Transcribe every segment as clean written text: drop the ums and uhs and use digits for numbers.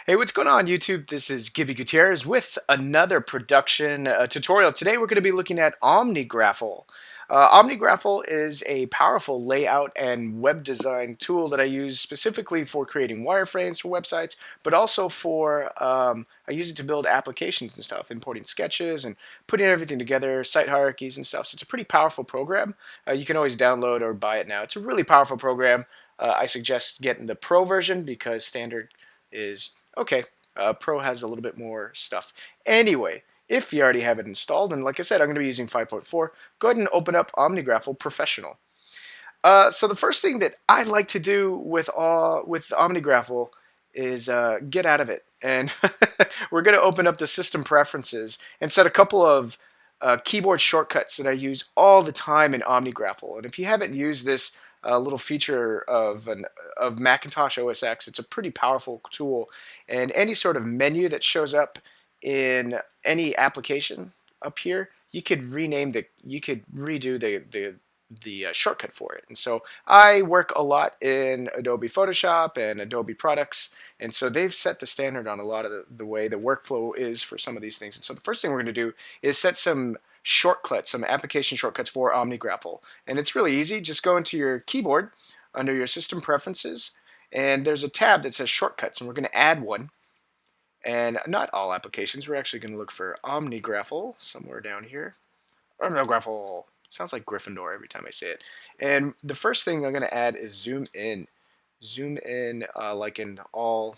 Hey, what's going on YouTube? This is Gibby Gutierrez with another production tutorial. Today we're going to be looking at Omnigraffle. Omnigraffle is a powerful layout and web design tool that I use specifically for creating wireframes for websites, but also I use it to build applications and stuff, importing sketches and putting everything together, site hierarchies and stuff. So it's a pretty powerful program. You can always download or buy it now. It's a really powerful program. I suggest getting the Pro version because standard is okay. Pro has a little bit more stuff. Anyway, if you already have it installed, and like I said, I'm going to be using 5.4, go ahead and open up Omnigraffle Professional. So the first thing that I like to do with Omnigraffle is get out of it, and we're going to open up the system preferences and set a couple of keyboard shortcuts that I use all the time in Omnigraffle. And if you haven't used this little feature of Macintosh OS X, it's a pretty powerful tool. And any sort of menu that shows up in any application up here, you could redo the shortcut for it. And so I work a lot in Adobe Photoshop and Adobe products, and so they've set the standard on a lot of the way the workflow is for some of these things. And so the first thing we're going to do is set some shortcuts, some application shortcuts for Omnigraffle. And it's really easy. Just go into your keyboard under your system preferences, and there's a tab that says shortcuts, and we're going to add one. And not all applications. We're actually going to look for Omnigraffle somewhere down here. Omnigraffle. Sounds like Gryffindor every time I say it. And the first thing I'm going to add is zoom in. Zoom in, like in all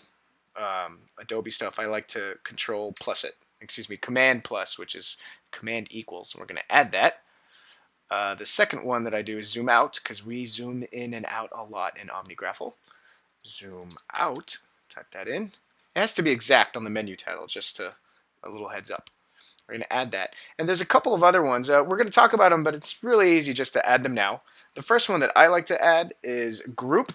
Adobe stuff, I like to control plus it. Excuse me, command plus, which is command equals. And we're going to add that. The second one that I do is zoom out, because we zoom in and out a lot in Omnigraffle. Zoom out. Type that in. It has to be exact on the menu title, just a little heads up. We're going to add that. And there's a couple of other ones. We're going to talk about them, but it's really easy just to add them now. The first one that I like to add is group.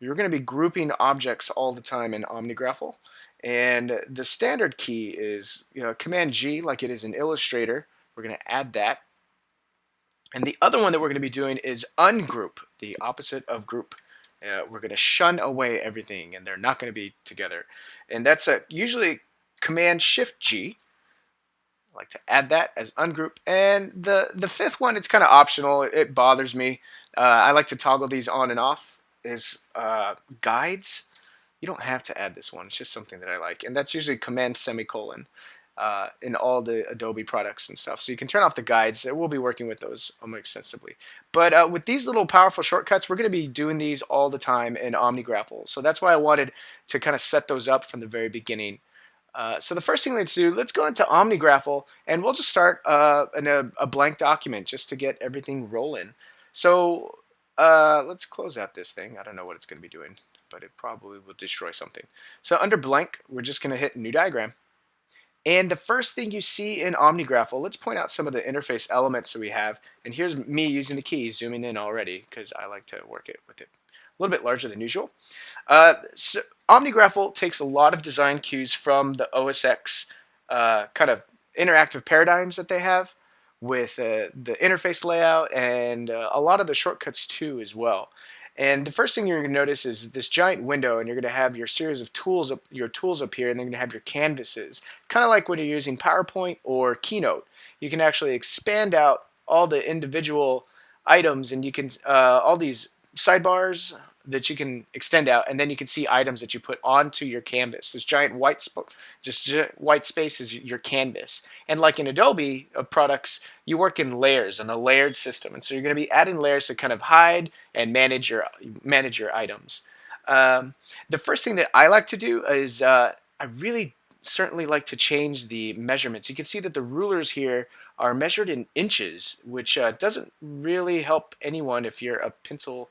You're going to be grouping objects all the time in Omnigraffle. And the standard key is Command G, like it is in Illustrator. We're going to add that. And the other one that we're going to be doing is ungroup, the opposite of group. We're going to shun away everything, and they're not going to be together. And that's usually Command Shift G. I like to add that as ungroup. And the fifth one, it's kind of optional. It bothers me. I like to toggle these on and off, is guides. You don't have to add this one. It's just something that I like. And that's usually Command semicolon in all the Adobe products and stuff. So you can turn off the guides. We'll be working with those more extensively. But with these little powerful shortcuts, we're going to be doing these all the time in Omnigraffle. So that's why I wanted to kind of set those up from the very beginning. So the first thing let's do, let's go into Omnigraffle, and we'll just start in a blank document just to get everything rolling. So let's close out this thing. I don't know what it's going to be doing, but it probably will destroy something. So under blank, we're just going to hit New Diagram. And the first thing you see in Omnigraffle, let's point out some of the interface elements that we have. And here's me using the keys, zooming in already, because I like to work it with it a little bit larger than usual. So Omnigraffle takes a lot of design cues from the OS X kind of interactive paradigms that they have with the interface layout and a lot of the shortcuts too as well. And the first thing you're going to notice is this giant window, and you're going to have your series of tools up, your tools up here, and then you're going to have your canvases. Kind of like when you're using PowerPoint or Keynote. You can actually expand out all the individual items, and you can all these sidebars that you can extend out, and then you can see items that you put onto your canvas. This giant white space is your canvas. And like in Adobe products, you work in layers, in a layered system, and so you're going to be adding layers to kind of hide and manage your items. The first thing that I like to do is I really certainly like to change the measurements. You can see that the rulers here are measured in inches, which doesn't really help anyone if you're a pixel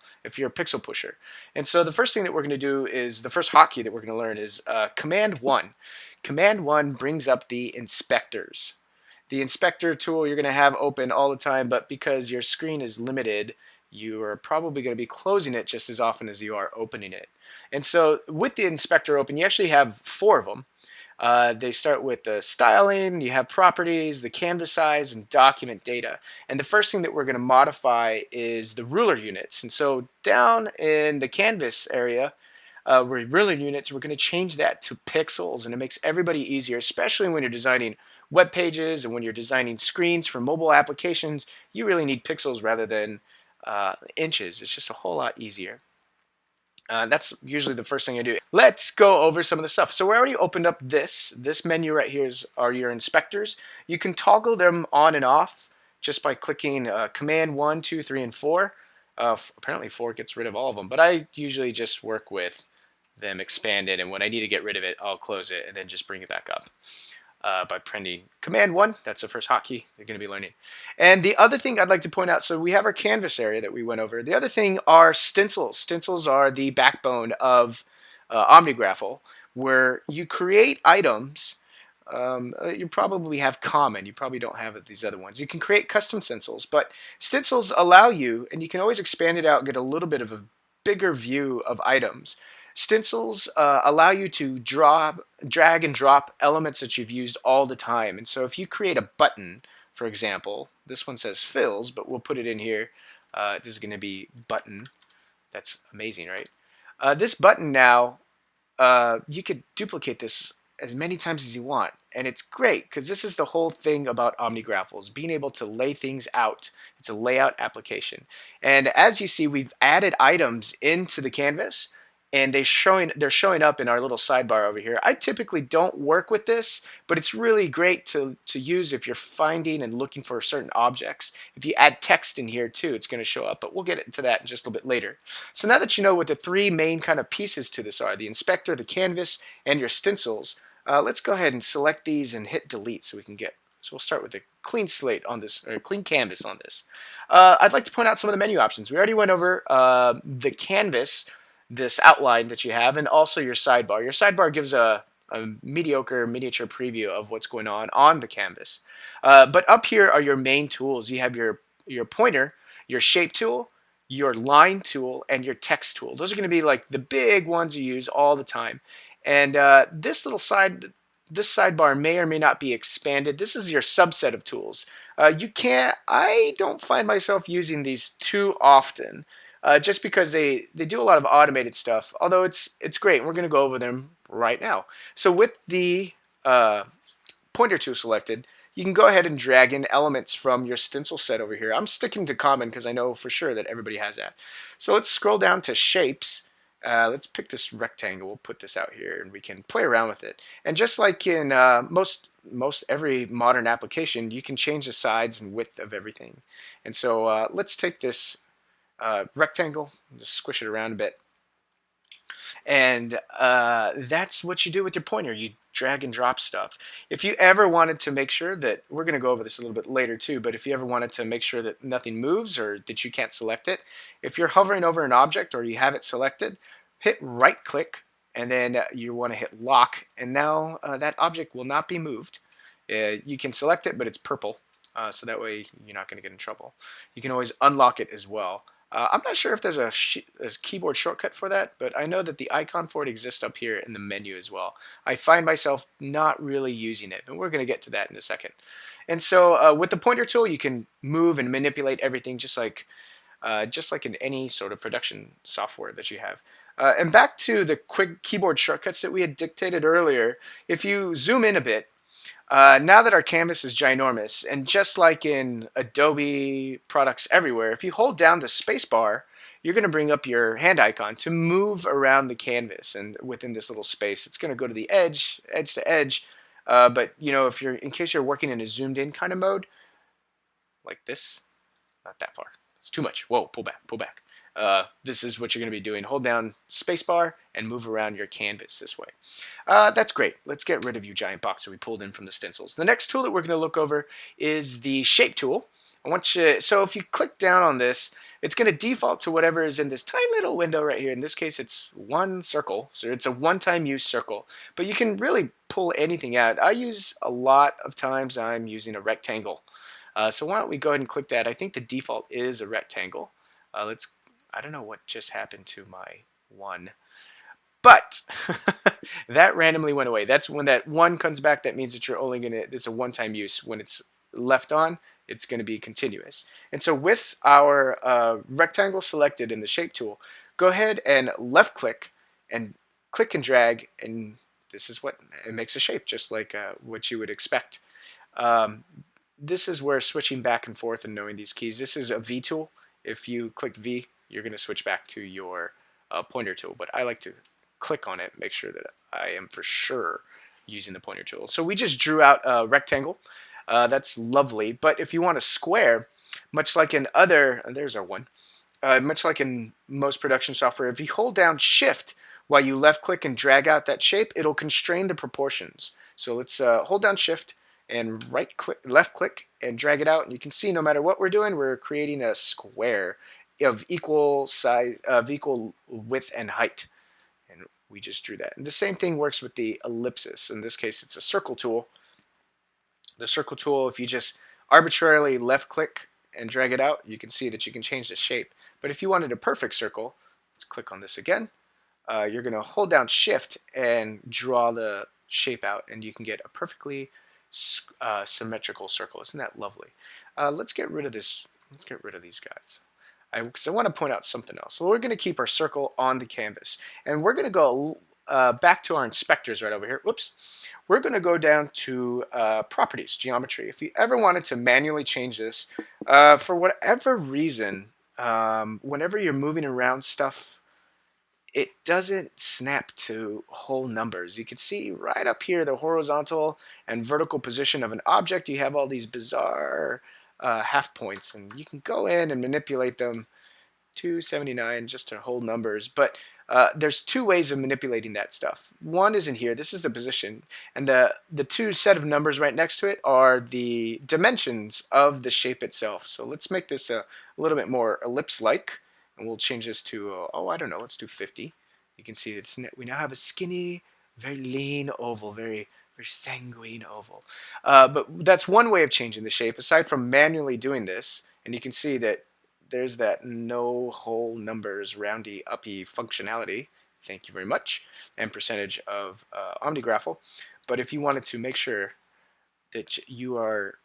pusher. And so the first thing that we're going to do is, the first hotkey that we're going to learn is Command 1. Command 1 brings up the inspectors. The inspector tool you're going to have open all the time, but because your screen is limited, you are probably going to be closing it just as often as you are opening it. And so with the inspector open, you actually have 4 of them. They start with the styling, you have properties, the canvas size, and document data. And the first thing that we're going to modify is the ruler units. And so down in the canvas area, we're ruler units. We're going to change that to pixels, and it makes everybody easier, especially when you're designing web pages and when you're designing screens for mobile applications. You really need pixels rather than inches. It's just a whole lot easier. That's usually the first thing I do. Let's go over some of the stuff. So we already opened up this menu right here are your inspectors. You can toggle them on and off just by clicking Command 1, 2, 3, and 4. Apparently 4 gets rid of all of them, but I usually just work with them expanded, and when I need to get rid of it, I'll close it and then just bring it back up. By printing Command 1. That's the first hotkey you're going to be learning. And the other thing I'd like to point out, so we have our canvas area that we went over. The other thing are stencils. Stencils are the backbone of Omnigraffle, where you create items. You probably have common. You probably don't have these other ones. You can create custom stencils, but stencils allow you, and you can always expand it out and get a little bit of a bigger view of items. Stencils allow you to drag and drop elements that you've used all the time. And so if you create a button, for example, this one says fills, but we'll put it in here. This is going to be button. That's amazing, right? This button now, you could duplicate this as many times as you want. And it's great because this is the whole thing about Omnigraffle, is being able to lay things out. It's a layout application. And as you see, we've added items into the canvas, and they're showing up in our little sidebar over here. I typically don't work with this, but it's really great to use if you're finding and looking for certain objects. If you add text in here too, it's going to show up, but we'll get into that in just a little bit later. So now that you know what the three main kind of pieces to this are, the inspector, the canvas, and your stencils, let's go ahead and select these and hit delete so we can get. So we'll start with a clean slate on this, or clean canvas on this. I'd like to point out some of the menu options. We already went over the canvas, this outline that you have, and also your sidebar. Your sidebar gives a mediocre miniature preview of what's going on the canvas. But up here are your main tools. You have your pointer, your shape tool, your line tool, and your text tool. Those are going to be like the big ones you use all the time. And this sidebar may or may not be expanded. This is your subset of tools. I don't find myself using these too often. Just because they do a lot of automated stuff, although it's great, and we're going to go over them right now. So with the pointer tool selected, you can go ahead and drag in elements from your stencil set over here. I'm sticking to common because I know for sure that everybody has that. So let's scroll down to shapes. Let's pick this rectangle. We'll put this out here, and we can play around with it. And just like in most every modern application, you can change the size and width of everything. And so let's take this rectangle, just squish it around a bit, and that's what you do with your pointer. You drag and drop stuff. If you ever wanted to make sure that, we're going to go over this a little bit later too, but if you ever wanted to make sure that nothing moves or that you can't select it, if you're hovering over an object or you have it selected, hit right click, and then you want to hit lock, and now that object will not be moved. You can select it, but it's purple, so that way you're not going to get in trouble. You can always unlock it as well. I'm not sure if there's a keyboard shortcut for that, but I know that the icon for it exists up here in the menu as well. I find myself not really using it, and we're going to get to that in a second. And so with the pointer tool, you can move and manipulate everything just like in any sort of production software that you have. And back to the quick keyboard shortcuts that we had dictated earlier, if you zoom in a bit, now that our canvas is ginormous, and just like in Adobe products everywhere, if you hold down the space bar, you're going to bring up your hand icon to move around the canvas, and within this little space, it's going to go to the edge to edge. But you know, in case you're working in a zoomed in kind of mode, like this, not that far. It's too much. Whoa, pull back, pull back. This is what you're going to be doing. Hold down spacebar and move around your canvas this way. That's great. Let's get rid of you giant box that we pulled in from the stencils. The next tool that we're going to look over is the shape tool. So if you click down on this, it's going to default to whatever is in this tiny little window right here. In this case, it's one circle, so it's a one-time use circle. But you can really pull anything out. A lot of times I'm using a rectangle. So why don't we go ahead and click that. I think the default is a rectangle. I don't know what just happened to my one, but that randomly went away. That's when that one comes back. That means that it's a one-time use. When it's left on, it's going to be continuous. And so with our rectangle selected in the shape tool, go ahead and left click and click and drag, and this is what it makes a shape, just like what you would expect. Um, this is where switching back and forth and knowing these keys. This is a V tool. If you click V, you're going to switch back to your pointer tool. But I like to click on it, make sure that I am for sure using the pointer tool. So we just drew out a rectangle. That's lovely. But if you want a square, much like in other, there's our one. Much like in most production software, if you hold down Shift while you left click and drag out that shape, it'll constrain the proportions. So let's hold down Shift and left click and drag it out. And you can see no matter what we're doing, we're creating a square of equal size, of equal width and height. And we just drew that. And the same thing works with the ellipsis. In this case, it's a circle tool. The circle tool, if you just arbitrarily left click and drag it out, you can see that you can change the shape. But if you wanted a perfect circle, let's click on this again. You're going to hold down Shift and draw the shape out, and you can get a perfectly symmetrical circle. Isn't that lovely? Let's get rid of this. Let's get rid of these guys. Because I want to point out something else. So we're going to keep our circle on the canvas, and we're going to go back to our inspectors right over here. Whoops. We're going to go down to properties, geometry. If you ever wanted to manually change this, for whatever reason, whenever you're moving around stuff, it doesn't snap to whole numbers. You can see right up here the horizontal and vertical position of an object. You have all these bizarre half points, and you can go in and manipulate them 279 just to hold numbers. But there's two ways of manipulating that stuff. One is in here. This is the position, and the two set of numbers right next to it are the dimensions of the shape itself. So let's make this a little bit more ellipse-like, and we'll change this to oh, I don't know, let's do 50. You can see it's we now have a skinny, very lean oval, very sanguine oval. But that's one way of changing the shape aside from manually doing this. And you can see that there's that no whole numbers roundy uppy functionality. Thank you very much. And percentage of Omnigraffle. But if you wanted to make sure that you are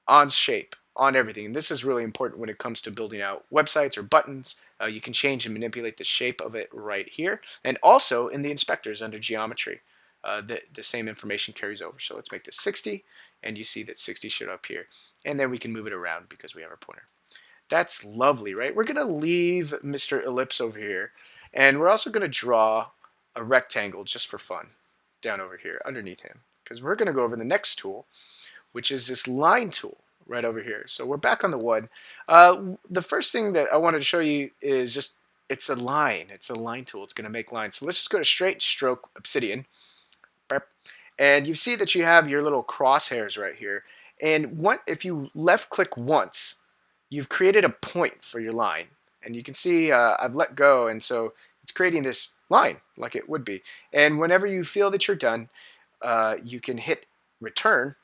on shape, on everything, and this is really important when it comes to building out websites or buttons, you can change and manipulate the shape of it right here. And also in the inspectors under geometry, the same information carries over. So let's make this 60, and you see that 60 showed up here. And then we can move it around because we have our pointer. That's lovely, right? We're going to leave Mr. Ellipse over here, and we're also going to draw a rectangle just for fun down over here underneath him, because we're going to go over the next tool, which is this line tool right over here. So we're back on the one. The first thing that I wanted to show you is just it's a line. It's a line tool. It's going to make lines. So let's just go to Straight Stroke Obsidian. And you see that you have your little crosshairs right here. And if you left click once, you've created a point for your line. And you can see I've let go, and so it's creating this line like it would be. And whenever you feel that you're done, you can hit return,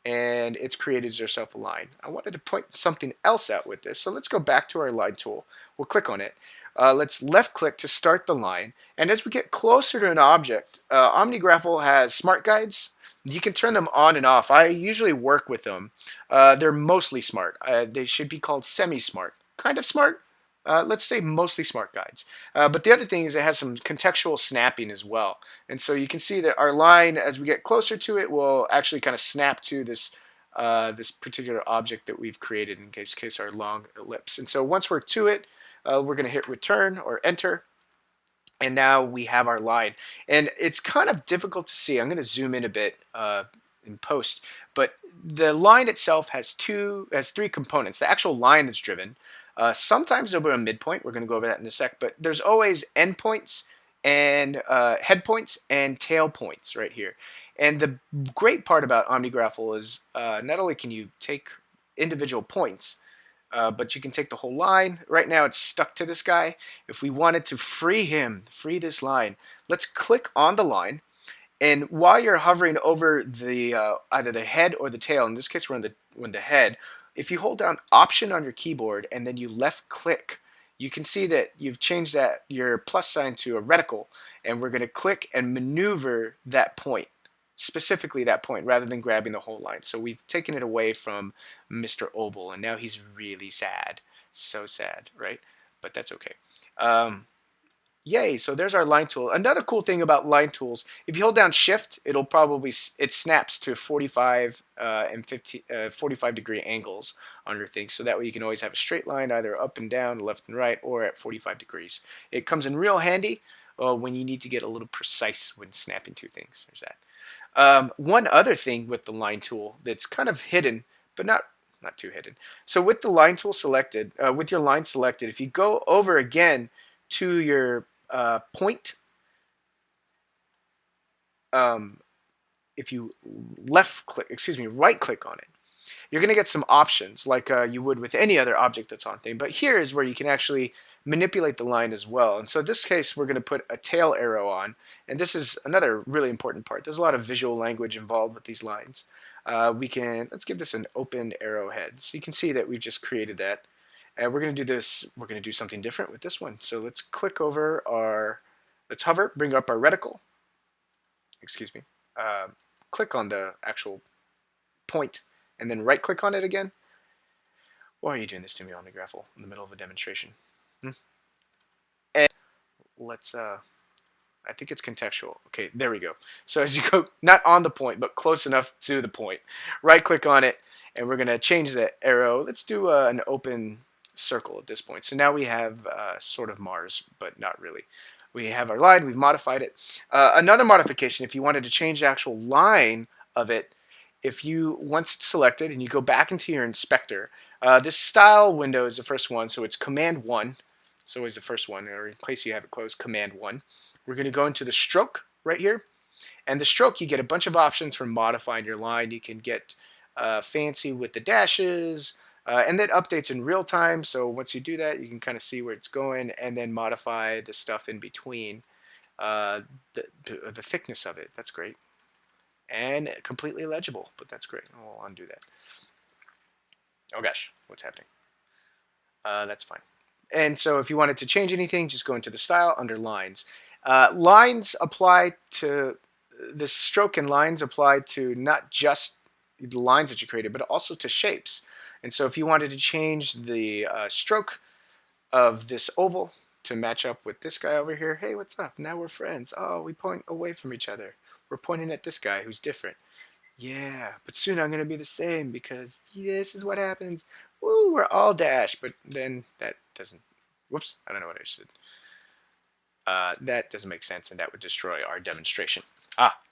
and it's created yourself a line. I wanted to point something else out with this, so let's go back to our line tool. We'll click on it. Let's left click to start the line, and as we get closer to an object, Omnigraffle has smart guides. You can turn them on and off. I usually work with them. They're mostly smart. They should be called semi-smart. Kind of smart. Let's say mostly smart guides. But the other thing is it has some contextual snapping as well. And so you can see that our line, as we get closer to it, will actually kind of snap to this this particular object that we've created in case our long ellipse. And so once we're to it, we're going to hit return or enter. And now we have our line. And it's kind of difficult to see. I'm going to zoom in a bit in post. But the line itself has three components. The actual line that's driven. Sometimes there'll be a midpoint. We're going to go over that in a sec. But there's always endpoints and head points and tail points right here. And the great part about Omnigraffle is not only can you take individual points, but you can take the whole line. Right now it's stuck to this guy. If we wanted to free this line, let's click on the line. And while you're hovering over the either the head or the tail, in this case we're on the head, if you hold down Option on your keyboard and then you left click, you can see that you've changed your plus sign to a reticle, and we're going to click and maneuver that point, specifically that point, rather than grabbing the whole line. So we've taken it away from Mr. Oval, and now he's really sad. So sad, right? But that's okay. Yay, so there's our line tool. Another cool thing about line tools, if you hold down shift, it'll probably, it snaps to 45 and 45-degree angles on your thing. So that way you can always have a straight line either up and down, left and right, or at 45 degrees. It comes in real handy when you need to get a little precise when snapping two things. There's that. One other thing with the line tool that's kind of hidden, but not too hidden. So with the line tool selected, with your line selected, if you go over again to your point, if you right click on it, you're going to get some options like you would with any other object that's on thing. But here is where you can actually manipulate the line as well. And so in this case, we're going to put a tail arrow on. And this is another really important part. There's a lot of visual language involved with these lines. Let's give this an open arrowhead. So you can see that we've just created that. And we're going to do something different with this one. So let's click over let's hover, bring up our reticle. Excuse me. Click on the actual point and then right click on it again. Why are you doing this to me, Omnigraffle, in the middle of a demonstration? And let's, I think it's contextual. Okay, there we go. So as you go, not on the point, but close enough to the point, right click on it, and we're going to change the arrow. Let's do an open circle at this point. So now we have sort of Mars, but not really. We have our line, we've modified it. Another modification, if you wanted to change the actual line of it, once it's selected and you go back into your inspector, this style window is the first one, so it's Command 1. It's always the first one, or in case you have it closed, Command 1. We're going to go into the stroke right here. And the stroke, you get a bunch of options for modifying your line. You can get fancy with the dashes, and that updates in real time. So once you do that, you can kind of see where it's going and then modify the stuff in between, the thickness of it. That's great. And completely legible, but that's great. I'll undo that. Oh gosh, what's happening? That's fine. And so if you wanted to change anything, just go into the style under lines. Lines apply to the stroke, and lines apply to not just the lines that you created, but also to shapes. And so if you wanted to change the stroke of this oval to match up with this guy over here, hey, what's up? Now we're friends. Oh, we point away from each other. We're pointing at this guy who's different. Yeah, but soon I'm going to be the same because this is what happens. Woo, we're all dash, but then that doesn't, whoops, I don't know what I said. That doesn't make sense, and that would destroy our demonstration.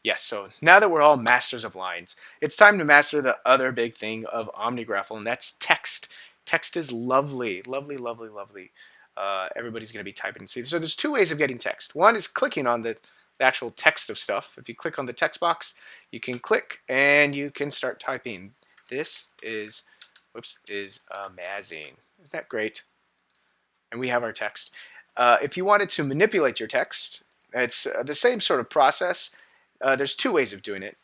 Yes, so now that we're all masters of lines, it's time to master the other big thing of Omnigraffle, and that's text. Text is lovely, lovely, lovely, lovely. Everybody's going to be typing. So there's two ways of getting text. One is clicking on the actual text of stuff. If you click on the text box, you can click and you can start typing. This is, amazing. Isn't that great? And we have our text. If you wanted to manipulate your text, it's the same sort of process. There's two ways of doing it.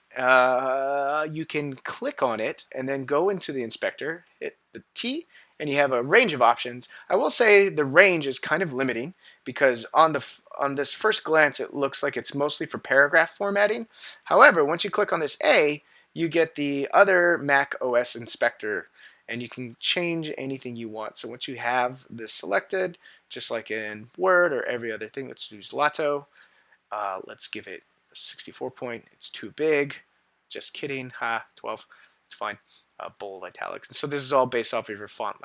You can click on it and then go into the inspector, hit the T, and you have a range of options. I will say the range is kind of limiting because on this first glance it looks like it's mostly for paragraph formatting. However, once you click on this A, you get the other Mac OS inspector, and you can change anything you want. So once you have this selected, just like in Word or every other thing, let's use Lotto. Let's give it a 64 point. It's too big. Just kidding. 12. It's fine. Bold, italics. And so this is all based off of your font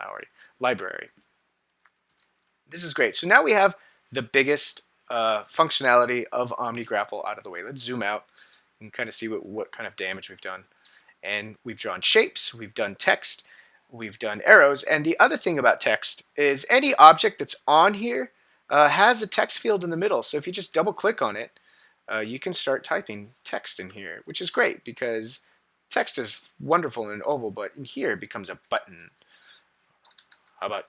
library. This is great. So now we have the biggest functionality of Omnigraffle out of the way. Let's zoom out and kind of see what kind of damage we've done. And we've drawn shapes. We've done text. We've done arrows. And the other thing about text is any object that's on here has a text field in the middle. So if you just double click on it, you can start typing text in here, which is great because text is wonderful in an oval, but in here it becomes a button. How about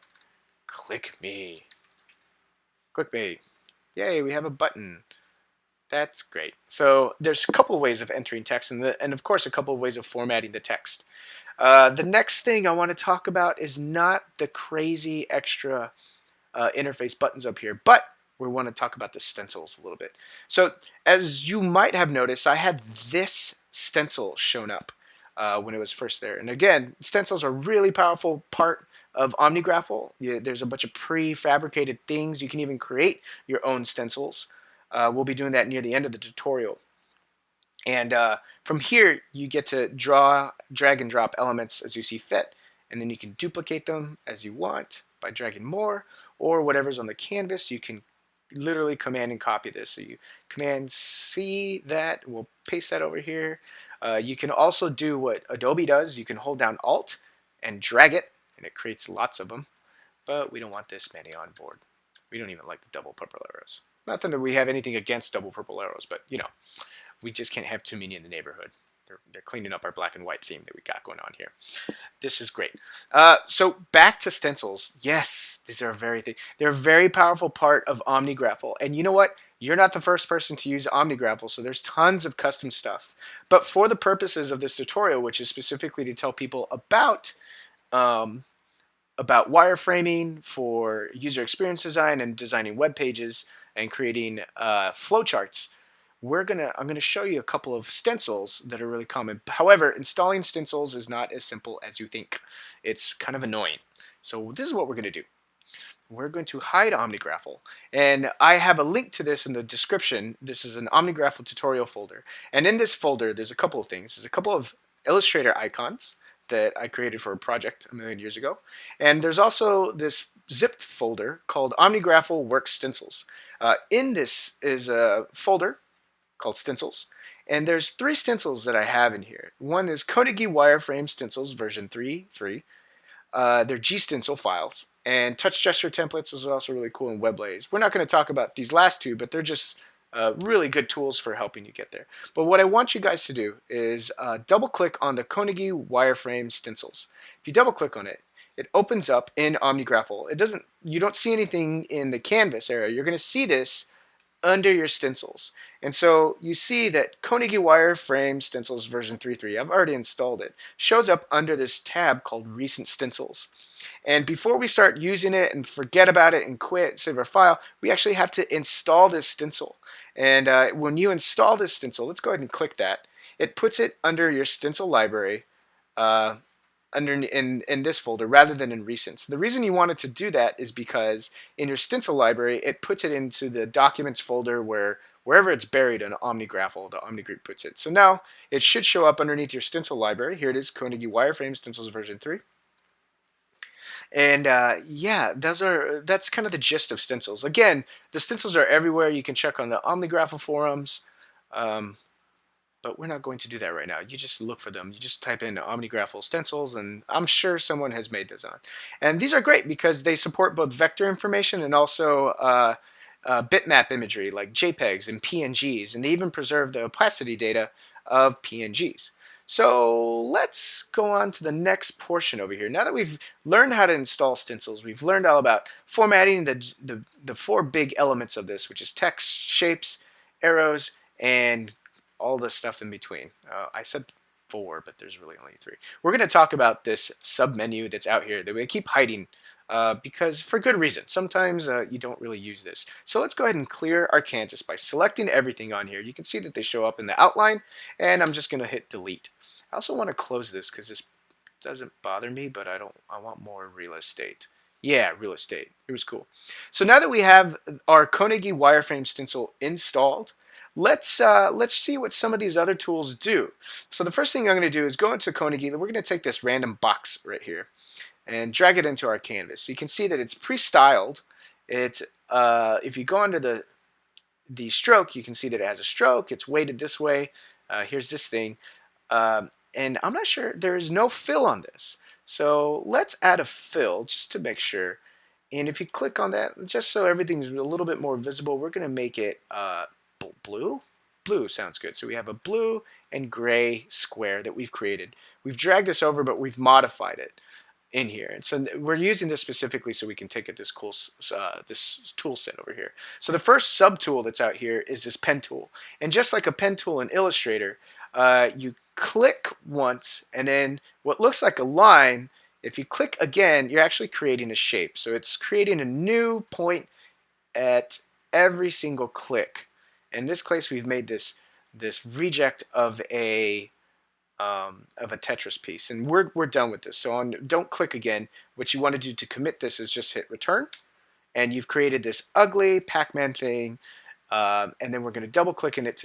click me? Click me. Yay, we have a button. That's great. So there's a couple of ways of entering text, and of course a couple of ways of formatting the text. The next thing I want to talk about is not the crazy extra interface buttons up here, but we want to talk about the stencils a little bit. So as you might have noticed, I had this stencil shown up when it was first there. And again, stencils are a really powerful part of Omnigraffle. There's a bunch of prefabricated things. You can even create your own stencils. We'll be doing that near the end of the tutorial. And from here, you get to draw, drag and drop elements as you see fit, and then you can duplicate them as you want by dragging more, or whatever's on the canvas, you can literally command and copy this. So you command C that, we'll paste that over here. You can also do what Adobe does. You can hold down Alt and drag it, and it creates lots of them, but we don't want this many on board. We don't even like the double purple arrows. Not that we have anything against double purple arrows, but you know, we just can't have too many in the neighborhood. They're cleaning up our black and white theme that we got going on here. This is great. So back to stencils. Yes, these are they're a very powerful part of Omnigraffle. And you know what? You're not the first person to use Omnigraffle, so there's tons of custom stuff. But for the purposes of this tutorial, which is specifically to tell people about wireframing for user experience design and designing web pages and creating flowcharts, I'm gonna show you a couple of stencils that are really common. However, installing stencils is not as simple as you think. It's kind of annoying. So this is what we're gonna do. We're going to hide Omnigraffle, and I have a link to this in the description. This is an Omnigraffle tutorial folder, and in this folder there's a couple of things. There's a couple of Illustrator icons that I created for a project a million years ago, and there's also this zipped folder called Omnigraffle Work Stencils. In this is a folder called Stencils, and there's 3 stencils that I have in here. One is Koenig Wireframe Stencils version 3 free. They're G-stencil files, and touch gesture templates is also really cool in WebLays. We're not going to talk about these last two, but they're just really good tools for helping you get there. But what I want you guys to do is double click on the Koenig Wireframe Stencils. If you double click on it, it opens up in Omnigraffle. You don't see anything in the canvas area. You're going to see this under your stencils. And so you see that Koenig Wireframe Stencils version 3.3, I've already installed it, shows up under this tab called Recent Stencils. And before we start using it and forget about it and quit, save our file, we actually have to install this stencil. And when you install this stencil, let's go ahead and click that. It puts it under your stencil library in this folder rather than in recents. The reason you wanted to do that is because in your stencil library, it puts it into the documents folder wherever it's buried in Omnigraffle, the Omni group puts it. So now it should show up underneath your stencil library. Here it is, Koenig Wireframe Stencils version 3. And yeah, that's kind of the gist of stencils. Again, the stencils are everywhere. You can check on the Omnigraffle forums. But we're not going to do that right now. You just look for them. You just type in Omnigraffle stencils, and I'm sure someone has made those on. And these are great because they support both vector information and also bitmap imagery like JPEGs and PNGs, and they even preserve the opacity data of PNGs. So let's go on to the next portion over here. Now that we've learned how to install stencils, we've learned all about formatting the 4 big elements of this, which is text, shapes, arrows, and all the stuff in between. I said 4, but there's really only 3. We're going to talk about this submenu that's out here that we keep hiding because for good reason. Sometimes you don't really use this. So let's go ahead and clear our canvas by selecting everything on here. You can see that they show up in the outline, and I'm just going to hit delete. I also want to close this because this doesn't bother me, but I want more real estate. Yeah, real estate. It was cool. So now that we have our Koenig Wireframe stencil installed, let's see what some of these other tools do. So the first thing I'm going to do is go into Koenig. We're going to take this random box right here and drag it into our canvas. So you can see that it's pre-styled. If you go under the stroke, you can see that it has a stroke. It's weighted this way. Here's this thing. And I'm not sure, there is no fill on this. So let's add a fill just to make sure. And if you click on that, just so everything's a little bit more visible, we're going to make it blue. Blue sounds good. So we have a blue and gray square that we've created. We've dragged this over, but we've modified it in here. And so we're using this specifically so we can take it this cool this tool set over here. So the first sub tool that's out here is this pen tool. And just like a pen tool in Illustrator, you click once, and then what looks like a line, if you click again, you're actually creating a shape. So it's creating a new point at every single click. In this case, we've made this reject of a of a Tetris piece. And we're done with this. So don't click again. What you want to do to commit this is just hit return. And you've created this ugly Pac-Man thing. And then we're going to double click in it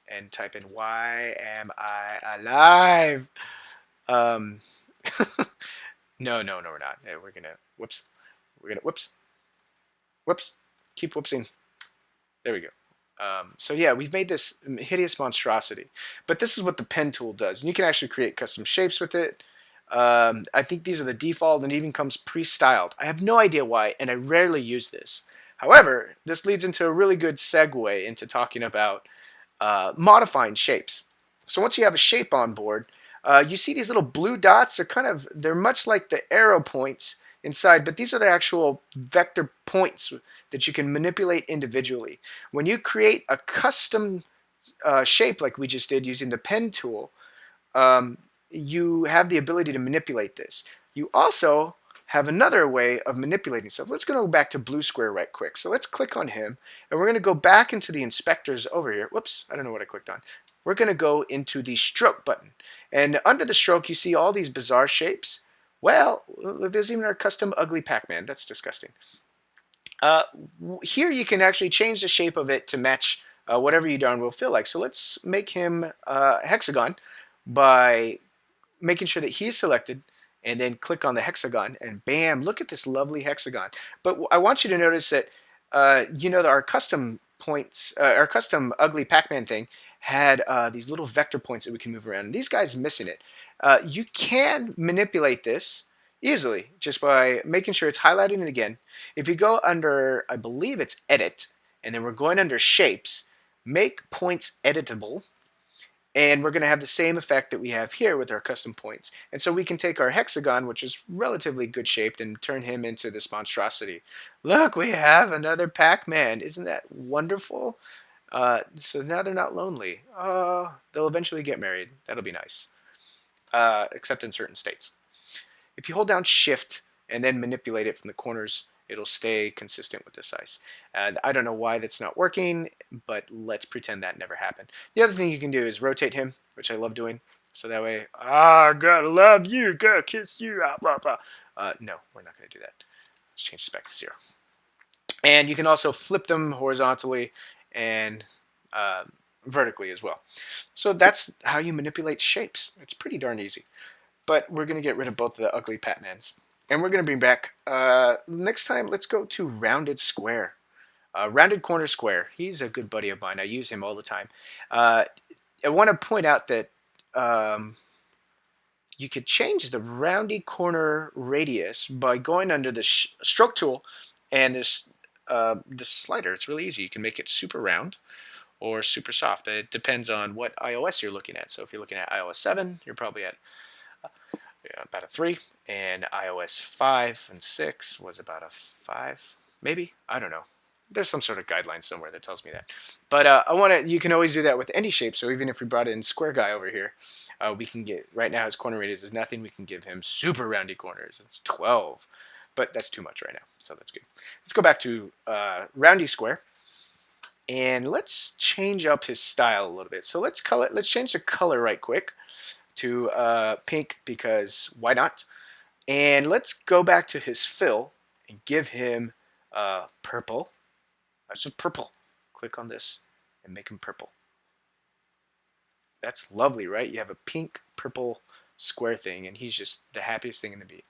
and type in "Why am I alive?" Um, no, we're not. We're gonna whoops. We're gonna whoops. Keep whoopsing. There we go. So yeah, we've made this hideous monstrosity. But this is what the pen tool does. And you can actually create custom shapes with it. I think these are the default and it even comes pre-styled. I have no idea why, and I rarely use this. However, this leads into a really good segue into talking about modifying shapes. So once you have a shape on board, you see these little blue dots. They're much like the arrow points inside, but these are the actual vector points that you can manipulate individually. When you create a custom shape like we just did using the pen tool, you have the ability to manipulate this. You also have another way of manipulating stuff. Let's go back to blue square right quick. So let's click on him, and we're going to go back into the inspectors over here. Whoops, I don't know what I clicked on. We're going to go into the stroke button. And under the stroke, you see all these bizarre shapes. Well, there's even our custom ugly Pac-Man. That's disgusting. Here you can actually change the shape of it to match whatever you darn well feel like. So let's make him a hexagon by making sure that he's selected, and then click on the hexagon, and bam, look at this lovely hexagon. But I want you to notice that our custom points, our custom ugly Pac-Man thing had these little vector points that we can move around. And these guys missing it. You can manipulate this easily just by making sure it's highlighting it again. If you go under, I believe it's edit, and then we're going under shapes, make points editable, and we're going to have the same effect that we have here with our custom points. And so we can take our hexagon, which is relatively good shaped, and turn him into this monstrosity. Look, we have another Pac-Man. Isn't that wonderful? So now they're not lonely. They'll eventually get married. That'll be nice. Except in certain states. If you hold down Shift and then manipulate it from the corners, it'll stay consistent with the size. And I don't know why that's not working, but let's pretend that never happened. The other thing you can do is rotate him, which I love doing. So that way, gotta love you, gotta kiss you, blah, blah. No, we're not gonna do that. Let's change this back to 0. And you can also flip them horizontally and vertically as well. So that's how you manipulate shapes. It's pretty darn easy. But we're going to get rid of both of the ugly Pac-Mans. And we're going to bring back, next time, let's go to Rounded Square. Rounded Corner Square. He's a good buddy of mine. I use him all the time. I want to point out that you could change the roundy corner radius by going under the stroke tool and this slider. It's really easy. You can make it super round or super soft. It depends on what iOS you're looking at. So if you're looking at iOS 7, you're probably at about a 3, and iOS 5 and 6 was about a 5, maybe. I don't know. There's some sort of guideline somewhere that tells me that. But you can always do that with any shape. So even if we brought in Square Guy over here, we can get, right now his corner radius is nothing. We can give him super roundy corners. It's 12, but that's too much right now. So that's good. Let's go back to Roundy Square. And let's change up his style a little bit. So let's change the color right quick to pink, because why not? And let's go back to his fill and give him purple. That's just purple. Click on this and make him purple. That's lovely, right? You have a pink purple square thing, and he's just the happiest thing in the bee.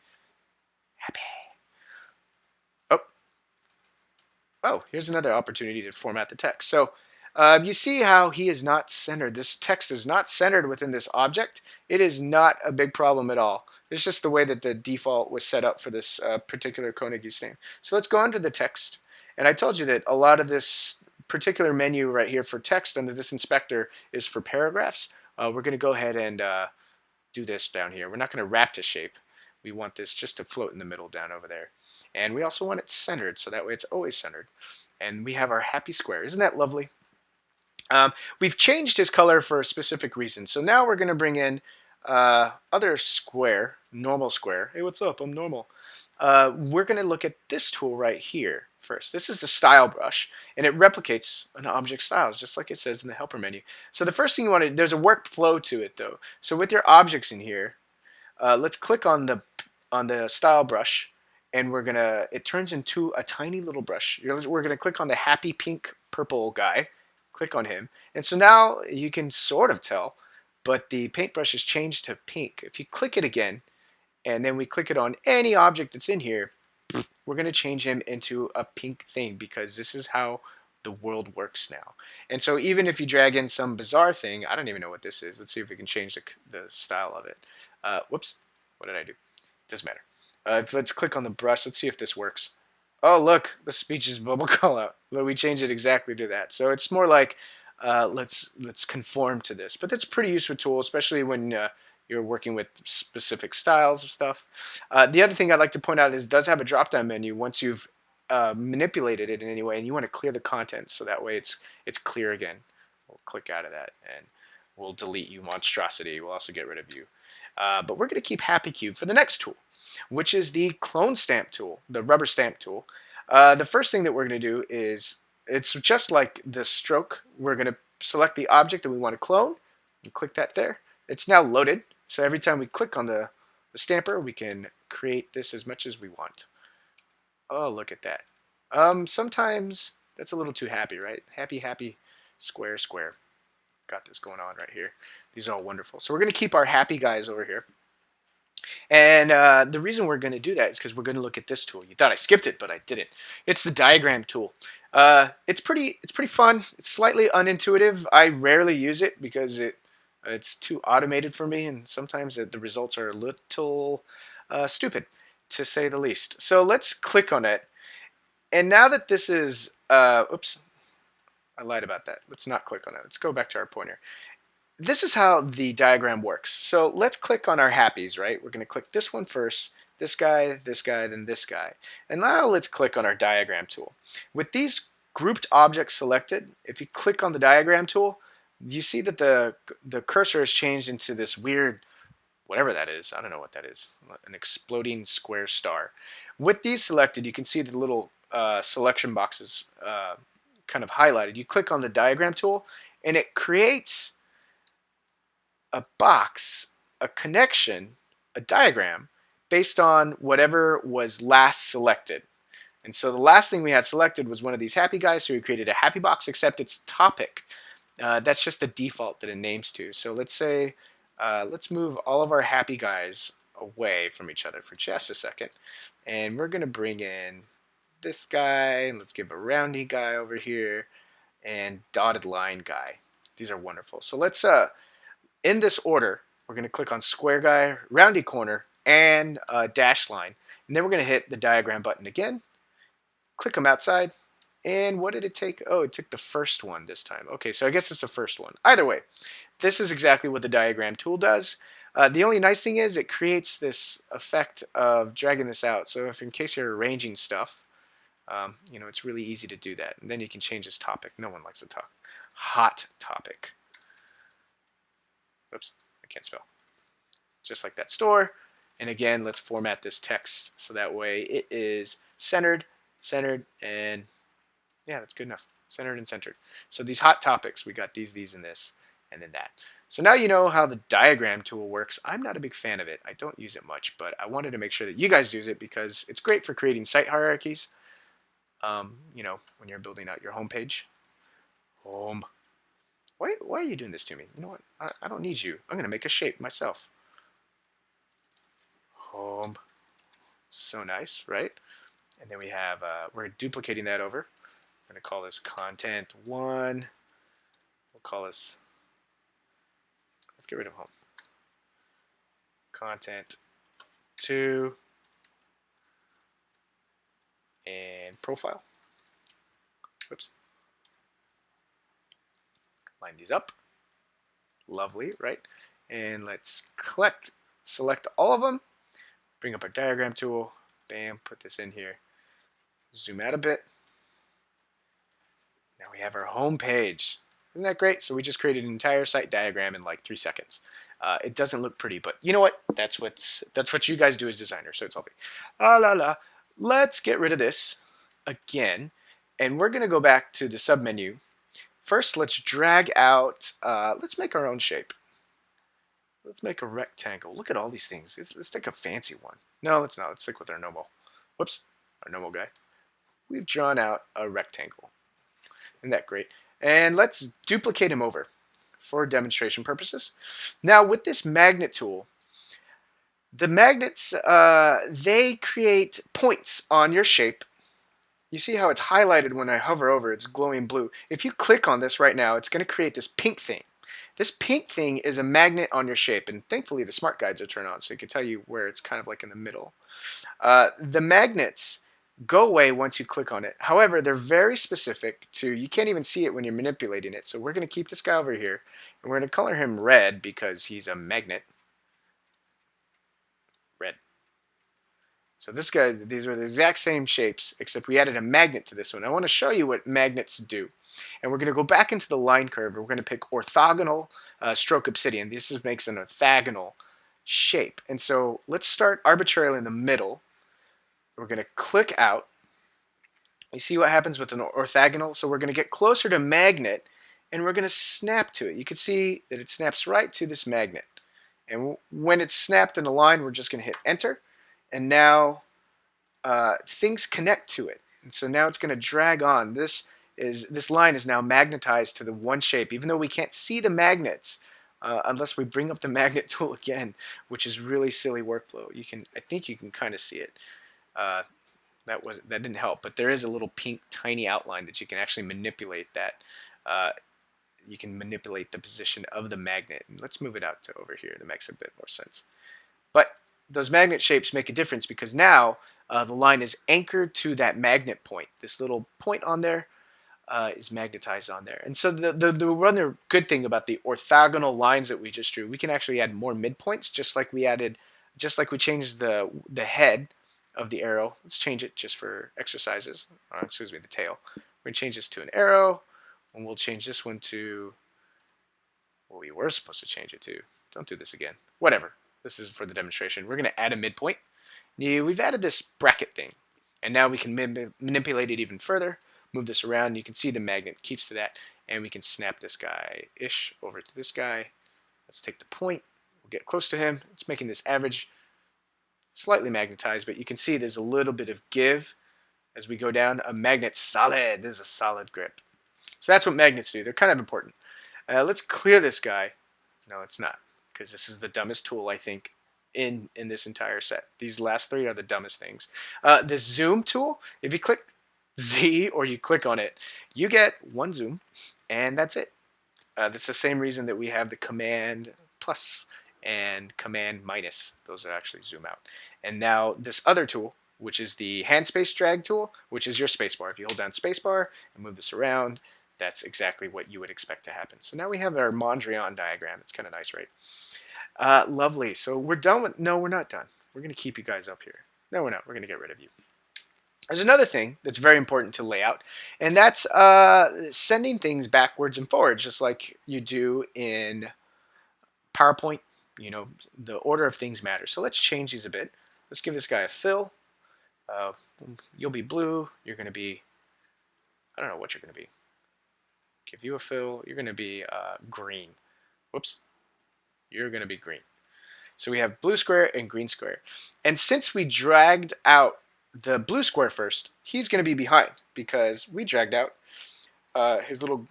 Happy. Oh, here's another opportunity to format the text. So you see how he is not centered. This text is not centered within this object. It is not a big problem at all. It's just the way that the default was set up for this particular Koenig's name. So let's go under the text. And I told you that a lot of this particular menu right here for text under this inspector is for paragraphs. We're going to go ahead and do this down here. We're not going to wrap to shape. We want this just to float in the middle down over there. And we also want it centered, so that way it's always centered. And we have our happy square. Isn't that lovely? We've changed his color for a specific reason. So now we're going to bring in other square, normal square. Hey, what's up? I'm normal. We're going to look at this tool right here, first. This is the style brush, and it replicates an object styles, just like it says in the helper menu. So the first thing you want to, there's a workflow to it though. So with your objects in here, let's click on the style brush, and it turns into a tiny little brush. We're gonna click on the happy pink purple guy, click on him, and so now you can sort of tell, but the paintbrush has changed to pink. If you click it again, and then we click it on any object that's in here, we're going to change him into a pink thing because this is how the world works now. And so even if you drag in some bizarre thing, I don't even know what this is. Let's see if we can change the style of it. Whoops, what did I do? Doesn't matter. Let's click on the brush. Let's see if this works. Oh, look, the speech's bubble call out. We changed it exactly to that. So it's more like let's conform to this. But that's a pretty useful tool, especially when you're working with specific styles of stuff. The other thing I'd like to point out is it does have a drop-down menu once you've manipulated it in any way, and you want to clear the contents so that way it's clear again. We'll click out of that, and we'll delete you, monstrosity. We'll also get rid of you. But we're going to keep Happy Cube for the next tool, which is the clone stamp tool, the rubber stamp tool. The first thing that we're going to do is, it's just like the stroke. We're going to select the object that we want to clone and click that there. It's now loaded, so every time we click on the stamper, we can create this as much as we want. Oh, look at that. Sometimes that's a little too happy, right? Happy, happy, square, square. Got this going on right here. These are all wonderful. So we're going to keep our happy guys over here. And the reason we're going to do that is because we're going to look at this tool. You thought I skipped it, but I didn't. It's the diagram tool. It's pretty fun. It's slightly unintuitive. I rarely use it because it's too automated for me, and sometimes the results are a little stupid, to say the least. So let's click on it. And now that this is, oops, I lied about that. Let's not click on it. Let's go back to our pointer. This is how the diagram works. So let's click on our happies, right? We're going to click this one first, this guy, then this guy. And now let's click on our diagram tool. With these grouped objects selected, if you click on the diagram tool, you see that the cursor has changed into this weird, whatever that is. I don't know what that is. An exploding square star. With these selected, you can see the little selection boxes kind of highlighted. You click on the diagram tool, and it creates a box, a connection, a diagram based on whatever was last selected. And so the last thing we had selected was one of these happy guys, so we created a happy box, except its topic. That's just the default that it names to. So let's say, let's move all of our happy guys away from each other for just a second. And we're going to bring in this guy, and let's give a roundy guy over here, and dotted line guy. These are wonderful. So let's, in this order, we're going to click on square guy, roundy corner, and dash line. And then we're going to hit the diagram button again, click them outside, and what did it take? Oh, it took the first one this time. Okay, so I guess it's the first one. Either way, this is exactly what the diagram tool does. The only nice thing is it creates this effect of dragging this out. So if in case you're arranging stuff, you know, it's really easy to do that. And then you can change this topic. No one likes to talk. Hot topic. Oops, I can't spell. Just like that store. And again, let's format this text so that way it is centered, and yeah, that's good enough. Centered and centered. So these hot topics, we got these, and this, and then that. So now you know how the diagram tool works. I'm not a big fan of it. I don't use it much, but I wanted to make sure that you guys use it because it's great for creating site hierarchies. You know, when you're building out your home page. Home. Why are you doing this to me? You know what? I don't need you. I'm going to make a shape myself. Home. So nice, right? And then we have, we're duplicating that over. I'm going to call this content 1. We'll call this, let's get rid of home. Content 2. And profile. Whoops. Line these up. Lovely, right? And let's select all of them. Bring up our diagram tool. Bam, put this in here. Zoom out a bit. Now we have our home page. Isn't that great? So we just created an entire site diagram in like 3 seconds. It doesn't look pretty, but you know what? That's what you guys do as designers, so it's all good. La la la. Let's get rid of this. again, and we're going to go back to the submenu. First, let's drag out, let's make our own shape. Let's make a rectangle. Look at all these things. Let's take a fancy one. No, let's not. Let's stick with our normal. Whoops, our normal guy. We've drawn out a rectangle. Isn't that great? And let's duplicate him over for demonstration purposes. Now with this magnet tool, the magnets, they create points on your shape. You see how it's highlighted when I hover over, it's glowing blue. If you click on this right now, it's going to create this pink thing. This pink thing is a magnet on your shape, and thankfully the smart guides are turned on, so it can tell you where it's kind of like in the middle. The magnets go away once you click on it. However, they're very specific to, you can't even see it when you're manipulating it, so we're going to keep this guy over here, and we're going to color him red because he's a magnet. Red. So this guy, these are the exact same shapes, except we added a magnet to this one. I want to show you what magnets do. And we're going to go back into the line curve, and we're going to pick orthogonal stroke obsidian. This makes an orthogonal shape. And so let's start arbitrarily in the middle. We're going to click out. You see what happens with an orthogonal? So we're going to get closer to magnet, and we're going to snap to it. You can see that it snaps right to this magnet. And when it's snapped in a line, we're just going to hit enter. And now things connect to it. And so now it's going to drag on. This line is now magnetized to the one shape, even though we can't see the magnets unless we bring up the magnet tool again, which is really silly workflow. I think you can kind of see it. That didn't help, but there is a little pink tiny outline that you can actually manipulate. You can manipulate the position of the magnet. And let's move it out to over here. That makes a bit more sense. But those magnet shapes make a difference because now the line is anchored to that magnet point. This little point on there is magnetized on there. And so the other good thing about the orthogonal lines that we just drew, we can actually add more midpoints, just like we changed the head of the arrow. Let's change it just for exercises. Excuse me, the tail. We're going to change this to an arrow, and we'll change this one to what we were supposed to change it to. Don't do this again. Whatever. This is for the demonstration. We're going to add a midpoint. We've added this bracket thing, and now we can manipulate it even further, move this around. You can see the magnet keeps to that, and we can snap this guy-ish over to this guy. Let's take the point. We'll get close to him. It's making this average slightly magnetized, but you can see there's a little bit of give as we go down. A magnet's solid. This is a solid grip. So that's what magnets do. They're kind of important. Let's clear this guy. No, it's not, because this is the dumbest tool, I think, in this entire set. These last three are the dumbest things. The zoom tool, if you click Z or you click on it, you get one zoom, and that's it. That's the same reason that we have the command plus and command minus. Those are actually zoom out. And now this other tool, which is the hand space drag tool, which is your spacebar. If you hold down spacebar and move this around, that's exactly what you would expect to happen. So now we have our Mondrian diagram. It's kind of nice, right? Lovely. So we're done with, no, we're not done. We're going to keep you guys up here. No, we're not. We're going to get rid of you. There's another thing that's very important to layout, and that's sending things backwards and forwards, just like you do in PowerPoint. You know, the order of things matters. So let's change these a bit. Let's give this guy a fill. You'll be blue. You're going to be, I don't know what you're going to be. Give you a fill. You're going to be green. Whoops. You're going to be green. So we have blue square and green square. And since we dragged out the blue square first, he's going to be behind because we dragged out his little,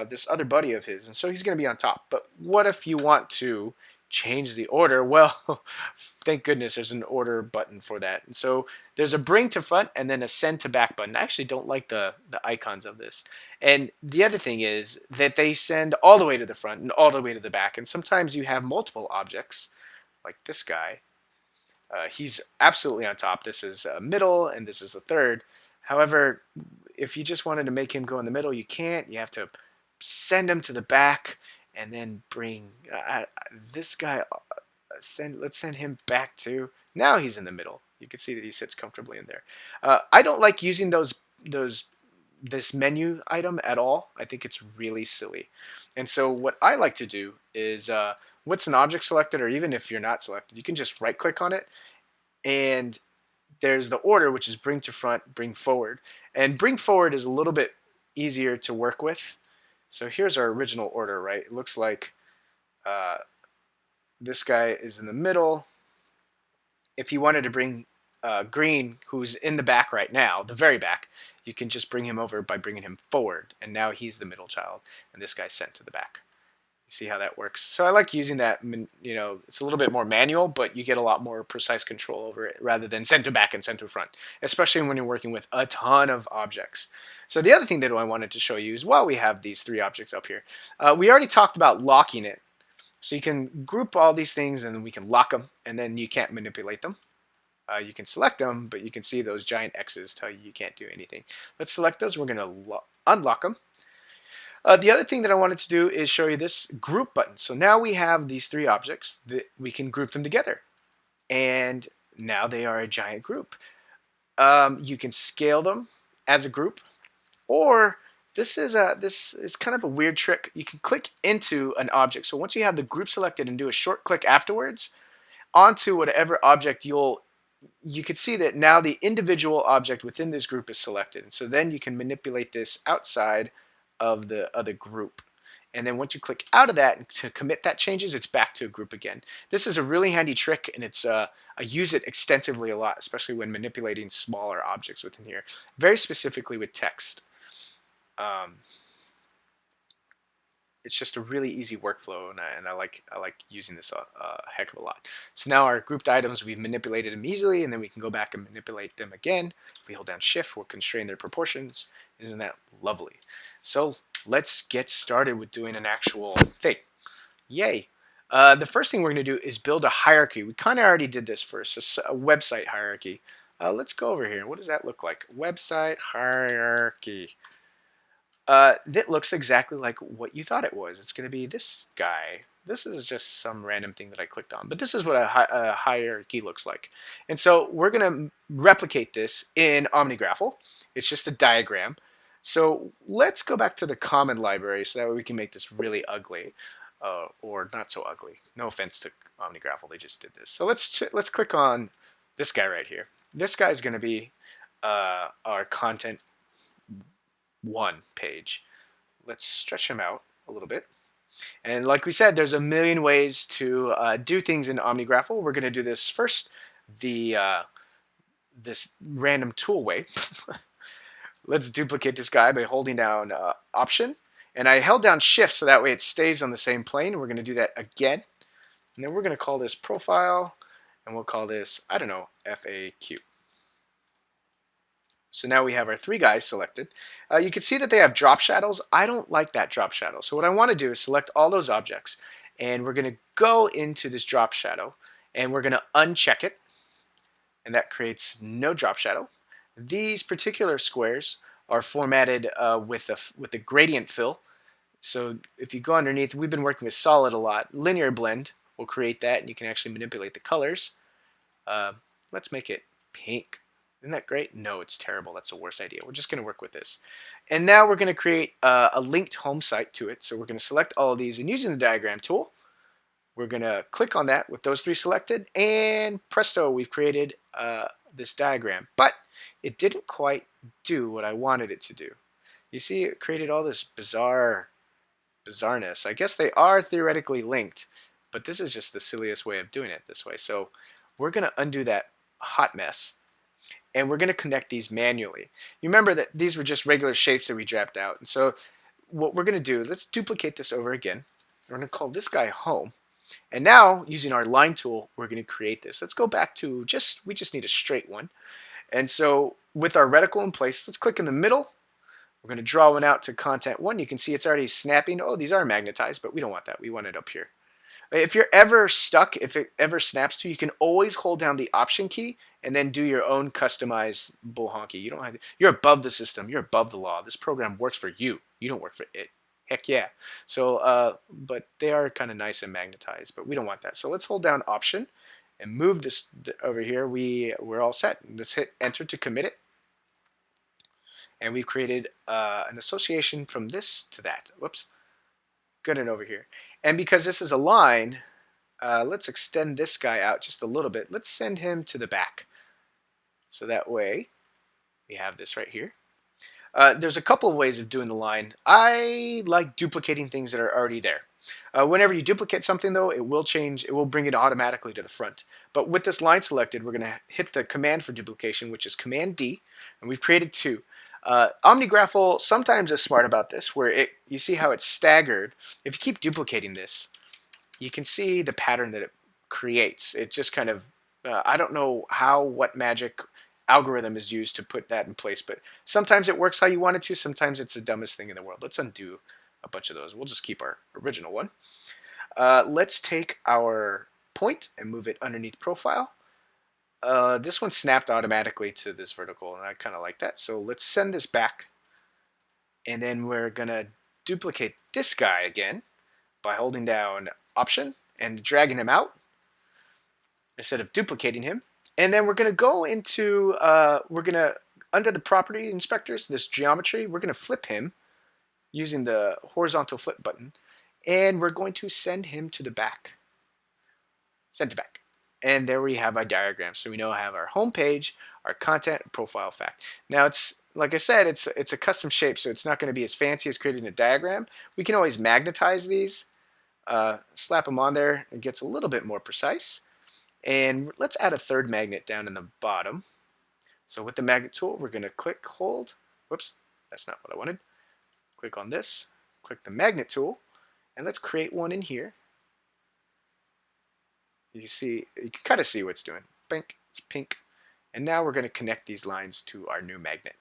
this other buddy of his. And so he's going to be on top. But what if you want to change the order? Well, thank goodness there's an order button for that. And so there's a bring to front and then a send to back button. I actually don't like the icons of this. And the other thing is that they send all the way to the front and all the way to the back. And sometimes you have multiple objects, like this guy. He's absolutely on top. This is middle, and this is the third. However, if you just wanted to make him go in the middle, you can't. You have to send him to the back, and then bring this guy. Let's send him back to. Now he's in the middle. You can see that he sits comfortably in there. I don't like using this menu item at all. I think it's really silly. And so what I like to do is what's an object selected, or even if you're not selected, you can just right click on it, and there's the order, which is bring to front, bring forward. And bring forward is a little bit easier to work with. So here's our original order, right? It looks like uh, this guy is in the middle. If you wanted to bring Green, who's in the back right now, the very back, you can just bring him over by bringing him forward. And now he's the middle child, and this guy's sent to the back. See how that works. So I like using that, you know, it's a little bit more manual, but you get a lot more precise control over it rather than center back and center front, especially when you're working with a ton of objects. So the other thing that I wanted to show you is while we have these three objects up here, we already talked about locking it. So you can group all these things and then we can lock them and then you can't manipulate them. You can select them, but you can see those giant X's tell you can't do anything. Let's select those. We're going to unlock them. The other thing that I wanted to do is show you this group button. So now we have these three objects that we can group them together. And now they are a giant group. You can scale them as a group, or this is kind of a weird trick. You can click into an object. So once you have the group selected and do a short click afterwards onto whatever object you can see that now the individual object within this group is selected. And so then you can manipulate this outside of the other group. And then once you click out of that to commit that changes, it's back to a group again. This is a really handy trick, and it's I use it extensively a lot, especially when manipulating smaller objects within here, very specifically with text. It's just a really easy workflow, and I like using this a heck of a lot. So now our grouped items, we've manipulated them easily, and then we can go back and manipulate them again. If we hold down Shift, we'll constrain their proportions. Isn't that lovely? So let's get started with doing an actual thing. Yay! The first thing we're going to do is build a hierarchy. We kind of already did this first, a website hierarchy. Let's go over here. What does that look like? Website hierarchy. That looks exactly like what you thought it was. It's going to be this guy. This is just some random thing that I clicked on, but this is what a hierarchy looks like. And so we're going to replicate this in Omnigraffle. It's just a diagram. So let's go back to the common library so that way we can make this really ugly, or not so ugly. No offense to Omnigraffle, they just did this. So let's click on this guy right here. This guy is going to be our content 1 page. Let's stretch him out a little bit. And like we said, there's a million ways to do things in Omnigraffle. We're going to do this first, this random tool way. Let's duplicate this guy by holding down Option. And I held down Shift so that way it stays on the same plane. We're going to do that again. And then we're going to call this Profile, and we'll call this, I don't know, FAQ. So now we have our three guys selected. You can see that they have drop shadows. I don't like that drop shadow. So what I want to do is select all those objects, and we're going to go into this drop shadow, and we're going to uncheck it, and that creates no drop shadow. These particular squares are formatted with the gradient fill. So if you go underneath, we've been working with solid a lot. Linear blend will create that, and you can actually manipulate the colors. Let's make it pink. Isn't that great? No, it's terrible. That's the worst idea. We're just going to work with this. And now we're going to create a linked home site to it. So we're going to select all of these, and using the diagram tool, we're going to click on that with those three selected, and presto, we've created this diagram. But it didn't quite do what I wanted it to do. You see, it created all this bizarreness. I guess they are theoretically linked, but this is just the silliest way of doing it this way. So we're going to undo that hot mess, and we're going to connect these manually. You remember that these were just regular shapes that we dropped out. And so what we're going to do, let's duplicate this over again. We're going to call this guy home. And now, using our line tool, we're going to create this. Let's go back to we just need a straight one. And so with our reticle in place, let's click in the middle. We're going to draw one out to content 1. You can see it's already snapping. Oh, these are magnetized, but we don't want that. We want it up here. If you're ever stuck, if it ever snaps to, you can always hold down the Option key and then do your own customized bull honky. You don't have to, you're above the system. You're above the law. This program works for you. You don't work for it. Heck yeah. So, but they are kind of nice and magnetized, but we don't want that. So let's hold down Option and move this over here. We're all set. Let's hit Enter to commit it. And we've created an association from this to that. Whoops. Get it over here. And because this is a line, let's extend this guy out just a little bit. Let's send him to the back. So that way we have this right here. There's a couple of ways of doing the line. I like duplicating things that are already there. Whenever you duplicate something, though, it will change. It will bring it automatically to the front. But with this line selected, we're going to hit the command for duplication, which is Command D, and we've created two. Omnigraffle sometimes is smart about this, where you see how it's staggered. If you keep duplicating this, you can see the pattern that it creates. It just kind of, I don't know what magic algorithm is used to put that in place, but sometimes it works how you want it to, sometimes it's the dumbest thing in the world. Let's undo a bunch of those. We'll just keep our original one. Let's take our point and move it underneath profile. This one snapped automatically to this vertical, and I kind of like that. So let's send this back, and then we're going to duplicate this guy again by holding down Option and dragging him out instead of duplicating him. And then we're going to go into, under the property inspectors, this geometry, we're going to flip him using the horizontal flip button. And we're going to send him to the back. Send to back. And there we have our diagram. So we now have our home page, our content, profile fact. Now it's, like I said, it's a custom shape, so it's not going to be as fancy as creating a diagram. We can always magnetize these, slap them on there. It gets a little bit more precise. And let's add a third magnet down in the bottom. So with the magnet tool, we're going to click, hold. Whoops, that's not what I wanted. Click on this, click the magnet tool, and let's create one in here. You can kind of see what it's doing. Pink, it's pink. And now we're going to connect these lines to our new magnet.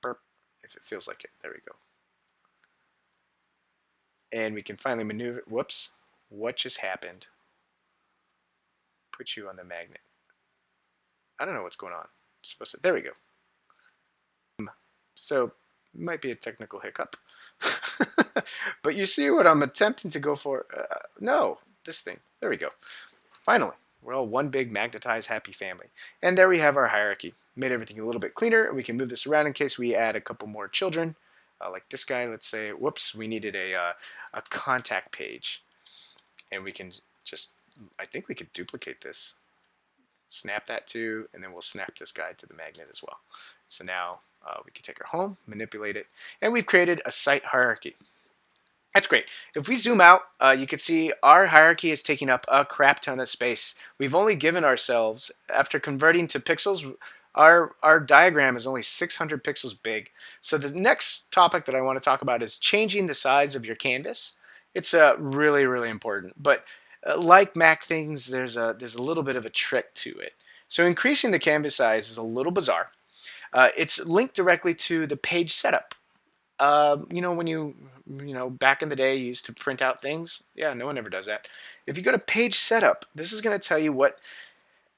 Burp, if it feels like it. There we go. And we can finally maneuver. Whoops, what just happened? Put you on the magnet. I don't know what's going on. It's supposed to, there we go. So, might be a technical hiccup. But you see what I'm attempting to go for? No, this thing. There we go. Finally, we're all one big magnetized happy family. And there we have our hierarchy. Made everything a little bit cleaner, and we can move this around in case we add a couple more children. Like this guy, let's say, whoops, we needed a contact page. And we can just, I think we could duplicate this. Snap that too, and then we'll snap this guy to the magnet as well. So now we can take our home, manipulate it, and we've created a site hierarchy. That's great. If we zoom out, you can see our hierarchy is taking up a crap ton of space. We've only given ourselves, after converting to pixels, our diagram is only 600 pixels big. So the next topic that I want to talk about is changing the size of your canvas. It's really, really important. But like Mac things, there's a little bit of a trick to it. So increasing the canvas size is a little bizarre. It's linked directly to the page setup. When back in the day you used to print out things. Yeah, no one ever does that. If you go to page setup, this is going to tell you what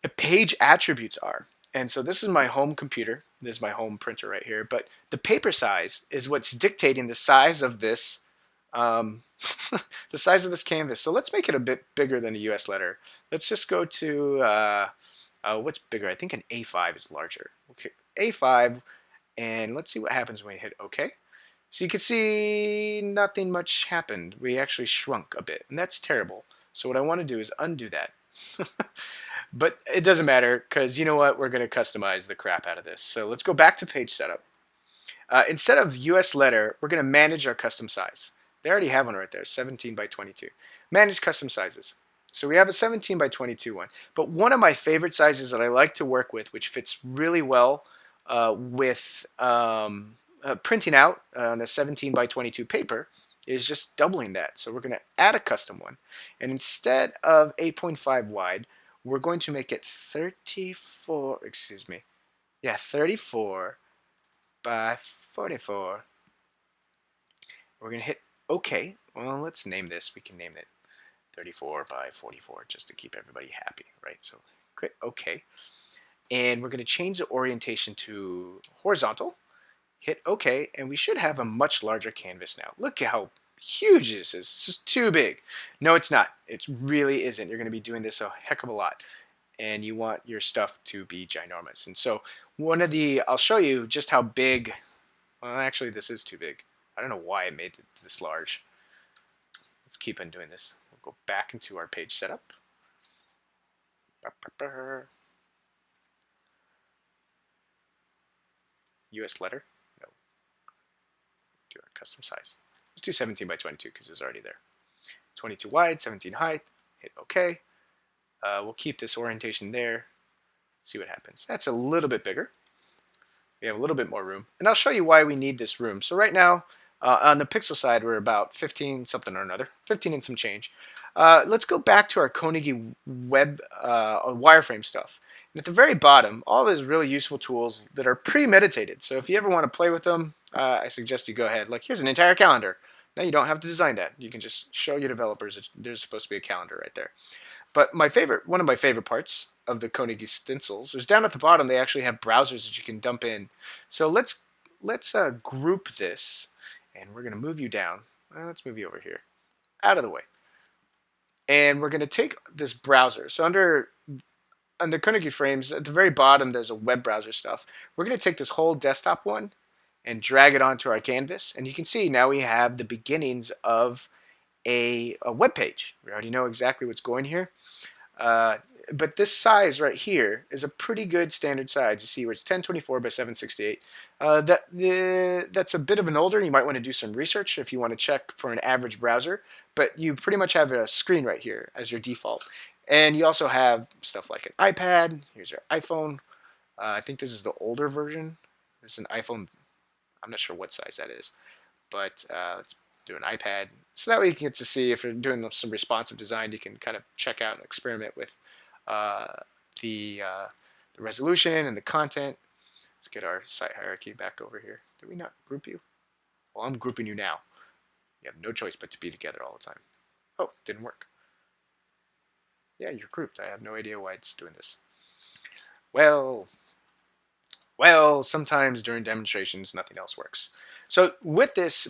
the page attributes are. And so this is my home computer. This is my home printer right here. But the paper size is what's dictating the size of this, the size of this canvas. So let's make it a bit bigger than a US letter. Let's just go to, what's bigger? I think an A5 is larger. Okay, A5, and let's see what happens when we hit OK. So you can see nothing much happened. We actually shrunk a bit, and that's terrible. So what I want to do is undo that. But it doesn't matter, because you know what? We're going to customize the crap out of this. So let's go back to page setup. Instead of US letter, we're going to manage our custom size. They already have one right there, 17 by 22. Manage custom sizes. So we have a 17 by 22 one. But one of my favorite sizes that I like to work with, which fits really well with printing out on a 17 by 22 paper, is just doubling that. So we're going to add a custom one. And instead of 8.5 wide, we're going to make it 34 by 44. We're going to hit OK. Well, let's name this. We can name it 34 by 44 just to keep everybody happy, right? So click OK. And we're going to change the orientation to horizontal. Hit OK, and we should have a much larger canvas now. Look at how huge this is. This is too big. No, it's not. It really isn't. You're going to be doing this a heck of a lot, and you want your stuff to be ginormous. And so I'll show you just how big. Well, actually, this is too big. I don't know why I made it this large. Let's keep on doing this. We'll go back into our page setup. US letter. No, do our custom size. Let's do 17 by 22 because it was already there. 22 wide, 17 height. Hit OK. We'll keep this orientation there. See what happens. That's a little bit bigger. We have a little bit more room. And I'll show you why we need this room. So right now, on the pixel side, we're about 15 something or another. 15 and some change. Let's go back to our Konig web wireframe stuff. And at the very bottom, all these really useful tools that are premeditated. So if you ever want to play with them, I suggest you go ahead. Like, here's an entire calendar. Now you don't have to design that. You can just show your developers that there's supposed to be a calendar right there. But one of my favorite parts of the Konig Stencils is down at the bottom. They actually have browsers that you can dump in. So let's group this, and we're going to move you down. Let's move you over here, out of the way. And we're going to take this browser. So under Konig frames, at the very bottom, there's a web browser stuff. We're going to take this whole desktop one and drag it onto our canvas. And you can see now we have the beginnings of a web page. We already know exactly what's going here. But this size right here is a pretty good standard size. You see where it's 1024 by 768. That's a bit of an older. You might want to do some research if you want to check for an average browser. But you pretty much have a screen right here as your default. And you also have stuff like an iPad. Here's your iPhone. I think this is the older version. This is an iPhone. I'm not sure what size that is. But let's do an iPad. So that way you can get to see if you're doing some responsive design, you can kind of check out and experiment with the resolution and the content. Let's get our site hierarchy back over here. Did we not group you? Well, I'm grouping you now. You have no choice but to be together all the time. Oh, didn't work. Yeah, you're grouped. I have no idea why it's doing this. Well, sometimes during demonstrations, nothing else works. So with this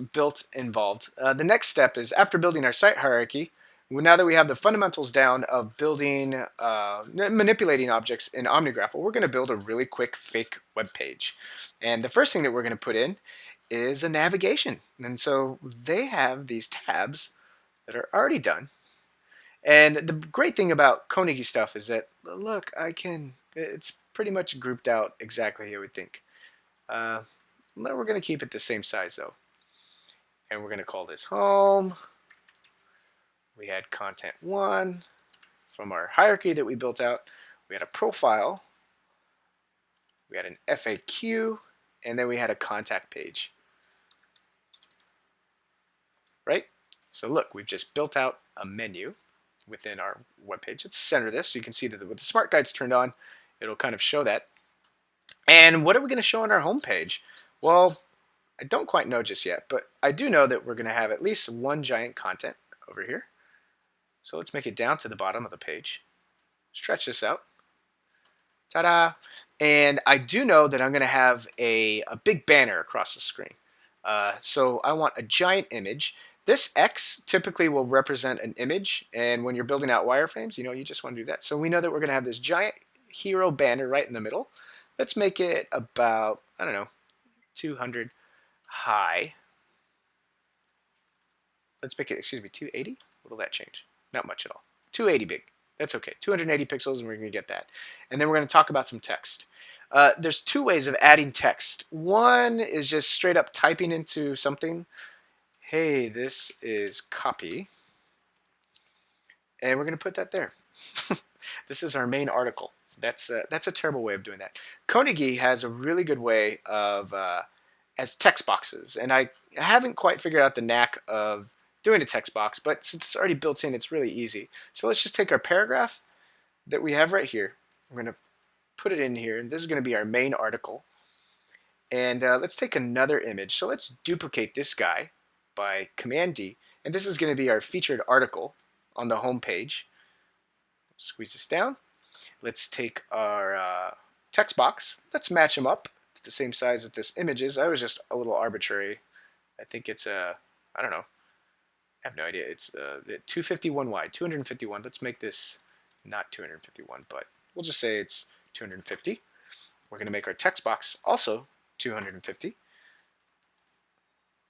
involved, the next step is after building our site hierarchy, now that we have the fundamentals down of building, manipulating objects in Omnigraffle, we're going to build a really quick fake web page. And the first thing that we're going to put in is a navigation. And so they have these tabs that are already done. And the great thing about Konig stuff is that, look, it's pretty much grouped out exactly how we think. We're going to keep it the same size though. And we're going to call this home. We had content 1 from our hierarchy that we built out. We had a profile. We had an FAQ. And then we had a contact page. Right? So look, we've just built out a menu within our web page. Let's center this so you can see that with the smart guides turned on, it'll kind of show that. And what are we going to show on our home page? Well, I don't quite know just yet, but I do know that we're going to have at least one giant content over here. So let's make it down to the bottom of the page. Stretch this out. Ta-da! And I do know that I'm going to have a big banner across the screen. So I want a giant image. This X typically will represent an image, and when you're building out wireframes, you just want to do that. So we know that we're going to have this giant hero banner right in the middle. Let's make it about, 200 high. Let's make it, 280? What'll that change? Not much at all. 280 big. That's okay. 280 pixels, and we're going to get that. And then we're going to talk about some text. There's two ways of adding text. One is just straight up typing into something. Hey, this is copy. And we're going to put that there. This is our main article. That's a terrible way of doing that. Konig has a really good way of as text boxes, and I haven't quite figured out the knack of doing a text box, but since it's already built in, it's really easy. So let's just take our paragraph that we have right here. We're going to put it in here, and this is going to be our main article. And let's take another image. So let's duplicate this guy by Command D, and this is going to be our featured article on the home page. Squeeze this down. Let's take our text box. Let's match them up to the same size that this image is. I was just a little arbitrary. I think it's I don't know. I have no idea. It's 251 wide, 251. Let's make this not 251, but we'll just say it's 250. We're going to make our text box also 250.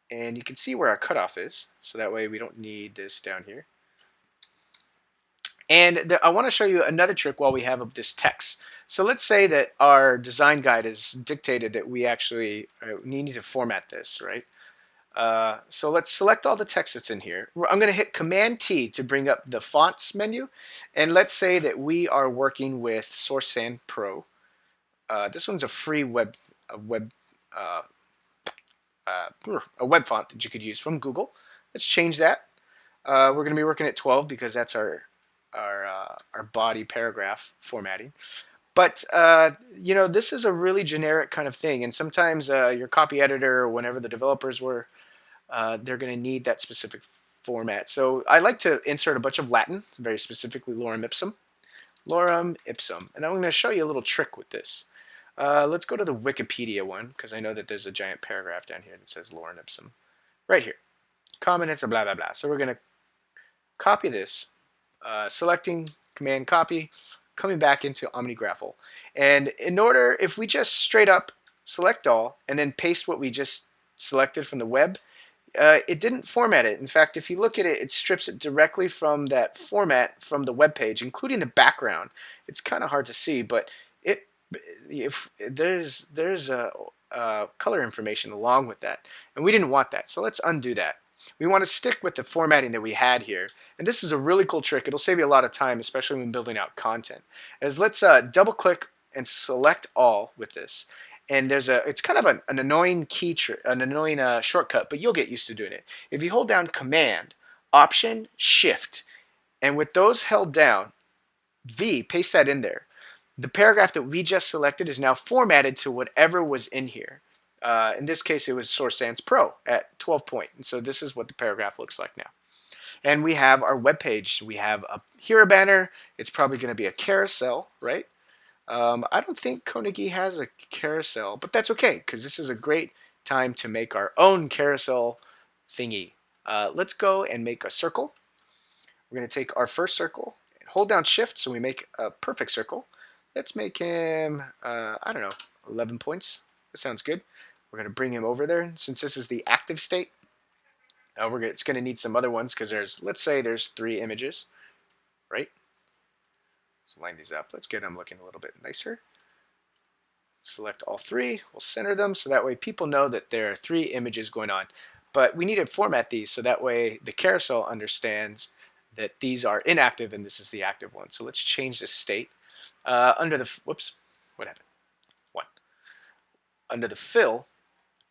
And you can see where our cutoff is, so that way we don't need this down here. And I want to show you another trick while we have this text. So let's say that our design guide is dictated that we actually need to format this, right? So let's select all the text that's in here. I'm going to hit Command T to bring up the fonts menu. And let's say that we are working with Source Sans Pro. This one's a free a web, uh, a web font that you could use from Google. Let's change that. We're going to be working at 12 because that's our body paragraph formatting. But you know, this is a really generic kind of thing, and sometimes your copy editor or whenever the developers were, they're going to need that specific format. So I like to insert a bunch of Latin, very specifically lorem ipsum, and I'm going to show you a little trick with this. Let's go to the Wikipedia one because I know that there's a giant paragraph down here that says lorem ipsum right here. Common is a blah blah blah. So we're going to copy this, selecting Command Copy, coming back into Omnigraffle. And in order, if we just straight up select all and then paste what we just selected from the web, it didn't format it. In fact, if you look at it, it strips it directly from that format from the web page, including the background. It's kind of hard to see, but if there's a color information along with that, and we didn't want that. So let's undo that. We want to stick with the formatting that we had here. And this is a really cool trick. It'll save you a lot of time, especially when building out content. As let's double click and select all with this. And it's kind of an annoying shortcut, but you'll get used to doing it. If you hold down Command, Option, Shift, and with those held down, V, paste that in there. The paragraph that we just selected is now formatted to whatever was in here. In this case, it was Source Sans Pro at 12 point. And so this is what the paragraph looks like now. And we have our web page. We have here a banner. It's probably going to be a carousel, right? I don't think Konig has a carousel, but that's okay because this is a great time to make our own carousel thingy. Let's go and make a circle. We're going to take our first circle and hold down Shift so we make a perfect circle. Let's make him, I don't know, 11 points. That sounds good. We're going to bring him over there. Since this is the active state, it's going to need some other ones because let's say there's 3 images, right? Let's line these up. Let's get them looking a little bit nicer. Select all 3. We'll center them so that way people know that there are 3 images going on. But we need to format these so that way the carousel understands that these are inactive and this is the active one. So let's change the state. Under the, whoops, what happened? 1. Under the fill,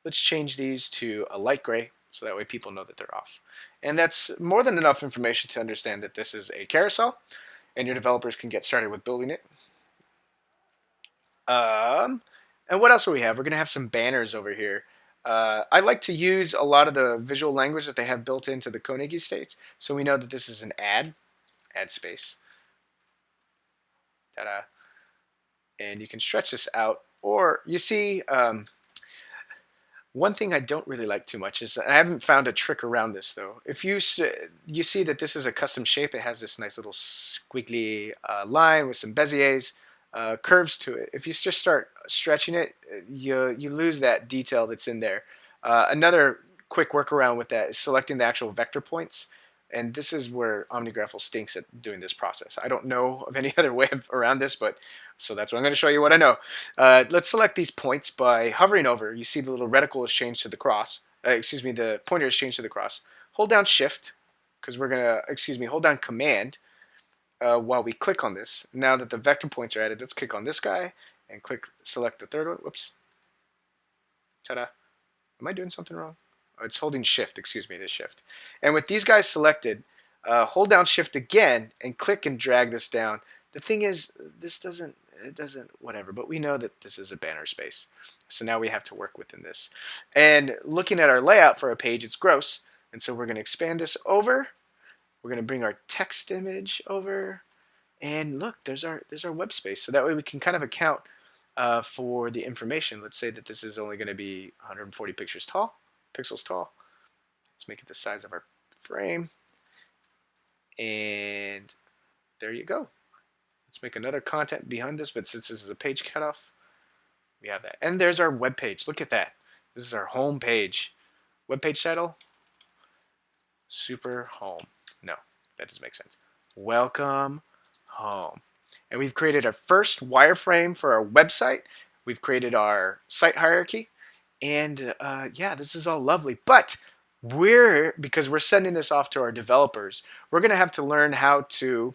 let's change these to a light gray so that way people know that they're off. And that's more than enough information to understand that this is a carousel and your developers can get started with building it. And what else do we have? We're going to have some banners over here. I like to use a lot of the visual language that they have built into the Konig states, so we know that this is an add space. Ta-da. And you can stretch this out, or you see, one thing I don't really like too much is, I haven't found a trick around this though. If you see that this is a custom shape, it has this nice little squiggly line with some Beziers, curves to it. If you just start stretching it, you lose that detail that's in there. Another quick workaround with that is selecting the actual vector points. And this is where Omnigraffle stinks at doing this process. I don't know of any other way around this, but so that's what I'm going to show you what I know. Let's select these points by hovering over. You see the little reticle is changed to the cross. The pointer is changed to the cross. Hold down Shift, because we're going to, hold down Command while we click on this. Now that the vector points are added, let's click on this guy and select the third one. Whoops. Ta-da. Am I doing something wrong? It's holding Shift, the Shift. And with these guys selected, hold down Shift again and click and drag this down. The thing is, it doesn't, whatever, but we know that this is a banner space. So now we have to work within this. And looking at our layout for a page, it's gross. And so we're going to expand this over. We're going to bring our text image over. And look, there's our web space. So that way we can kind of account for the information. Let's say that this is only going to be 140 pixels tall. Let's make it the size of our frame. And there you go. Let's make another content behind this, but since this is a page cutoff, we have that. And there's our web page. Look at that. This is our home page. Web page title, Super Home. No, that doesn't make sense. Welcome home. And we've created our first wireframe for our website. We've created our site hierarchy. And yeah, this is all lovely. But because we're sending this off to our developers, we're going to have to learn how to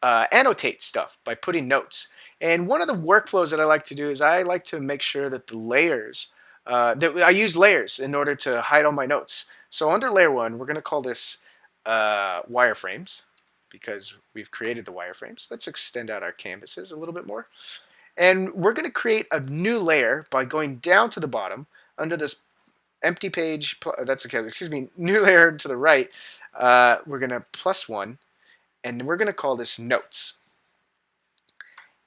annotate stuff by putting notes. And one of the workflows that I like to do is I like to make sure that the layers, that I use layers in order to hide all my notes. So under layer 1, we're going to call this wireframes because we've created the wireframes. Let's extend out our canvases a little bit more. And we're going to create a new layer by going down to the bottom under this empty page. That's okay. Excuse me. New layer to the right. We're going to +1, and we're going to call this notes.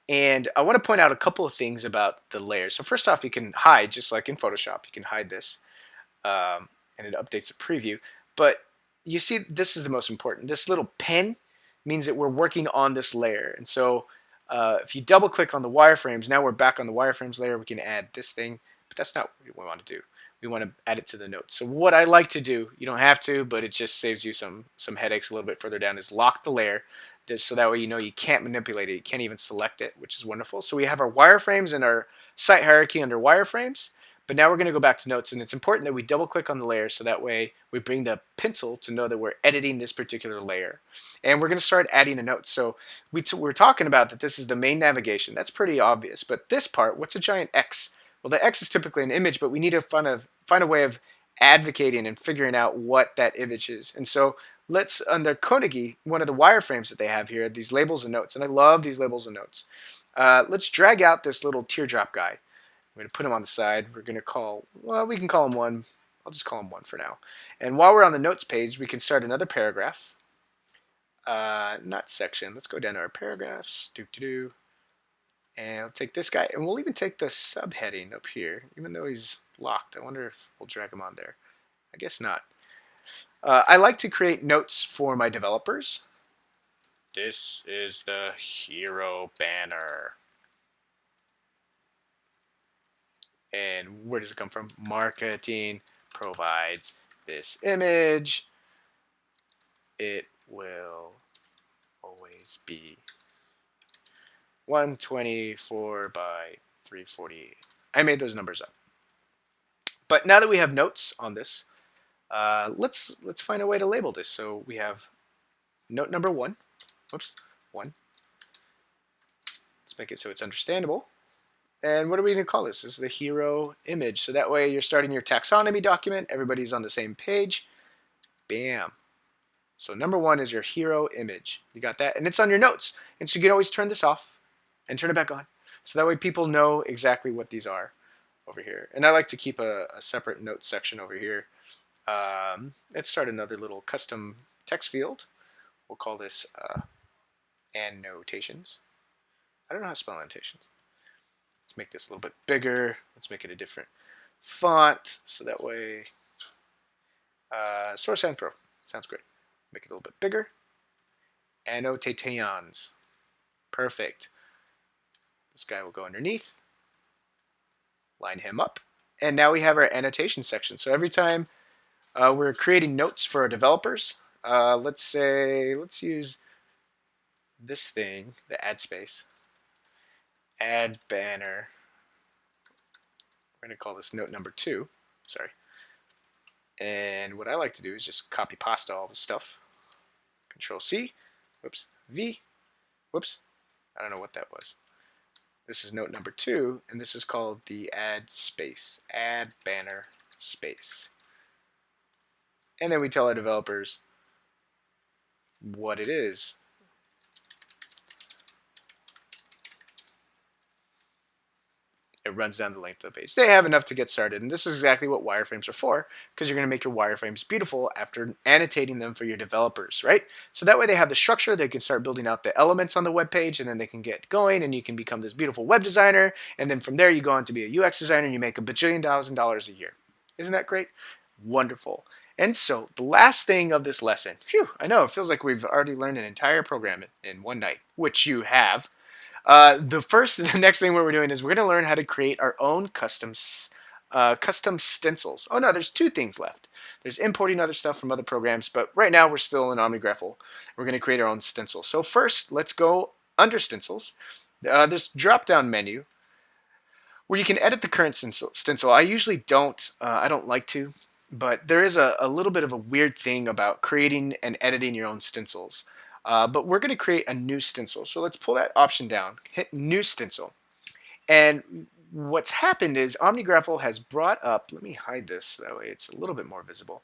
And I want to point out a couple of things about the layers. So first off, you can hide, just like in Photoshop, you can hide this, and it updates the preview. But you see, this is the most important. This little pen means that we're working on this layer. And so if you double click on the wireframes, now we're back on the wireframes layer. We can add this thing, but that's not what we want to do. We want to add it to the notes. So what I like to do, you don't have to, but it just saves you some headaches a little bit further down, is lock the layer. So that way you know you can't manipulate it. You can't even select it, which is wonderful. So we have our wireframes and our site hierarchy under wireframes. But now we're going to go back to notes, and it's important that we double click on the layer so that way we bring the pencil to know that we're editing this particular layer. And we're going to start adding a note. So we're talking about that this is the main navigation. That's pretty obvious. But this part, what's a giant X? Well, the X is typically an image, but we need to find a way of advocating and figuring out what that image is. And so let's, under Konigi, one of the wireframes that they have here, these labels and notes, and I love these labels and notes. Let's drag out this little teardrop guy. We're going to put him on the side. We're going to call, well, we can call him 1. I'll just call him 1 for now. And while we're on the notes page, we can start another paragraph. Not section. Let's go down to our paragraphs. And I'll take this guy, and we'll even take the subheading up here, even though he's locked. I wonder if we'll drag him on there. I guess not. I like to create notes for my developers. This is the hero banner. And where does it come from? Marketing provides this image. It will always be 124 by 348. I made those numbers up. But now that we have notes on this, let's find a way to label this. So we have note number 1. Whoops, 1. Let's make it so it's understandable. And what are we going to call this? This is the hero image. So that way you're starting your taxonomy document. Everybody's on the same page. Bam. So number 1 is your hero image. You got that? And it's on your notes. And so you can always turn this off and turn it back on. So that way people know exactly what these are over here. And I like to keep a separate note section over here. Let's start another little custom text field. We'll call this Annotations. I don't know how to spell annotations. Let's make this a little bit bigger. Let's make it a different font. So that way, Source and Pro. Sounds great. Make it a little bit bigger. Annotations. Perfect. This guy will go underneath. Line him up. And now we have our annotation section. So every time we're creating notes for our developers, let's use this thing, the add space. Add banner. We're going to call this note number 2. Sorry. And what I like to do is just copy pasta all the stuff. Control C. Whoops. V. Whoops. I don't know what that was. This is note number 2, and this is called the add space. Add banner space. And then we tell our developers what it is. It runs down the length of the page. They have enough to get started, and this is exactly what wireframes are for, because you're going to make your wireframes beautiful after annotating them for your developers, right? So that way they have the structure, they can start building out the elements on the web page, and then they can get going, and you can become this beautiful web designer, and then from there you go on to be a UX designer, and you make $1 bajillion a year. Isn't that great? Wonderful. And so the last thing of this lesson, phew, I know, it feels like we've already learned an entire program in one night, which you have. The next thing we're doing is we're going to learn how to create our own custom stencils. Oh no, there's 2 things left. There's importing other stuff from other programs, but right now we're still in Omnigraffle. We're going to create our own stencil. So first, let's go under Stencils, this drop-down menu where you can edit the current stencil. I usually don't. I don't like to, but there is a little bit of a weird thing about creating and editing your own stencils. But we're going to create a new stencil. So let's pull that option down, hit New Stencil. And what's happened is Omnigraffle has brought up, let me hide this, that way it's a little bit more visible.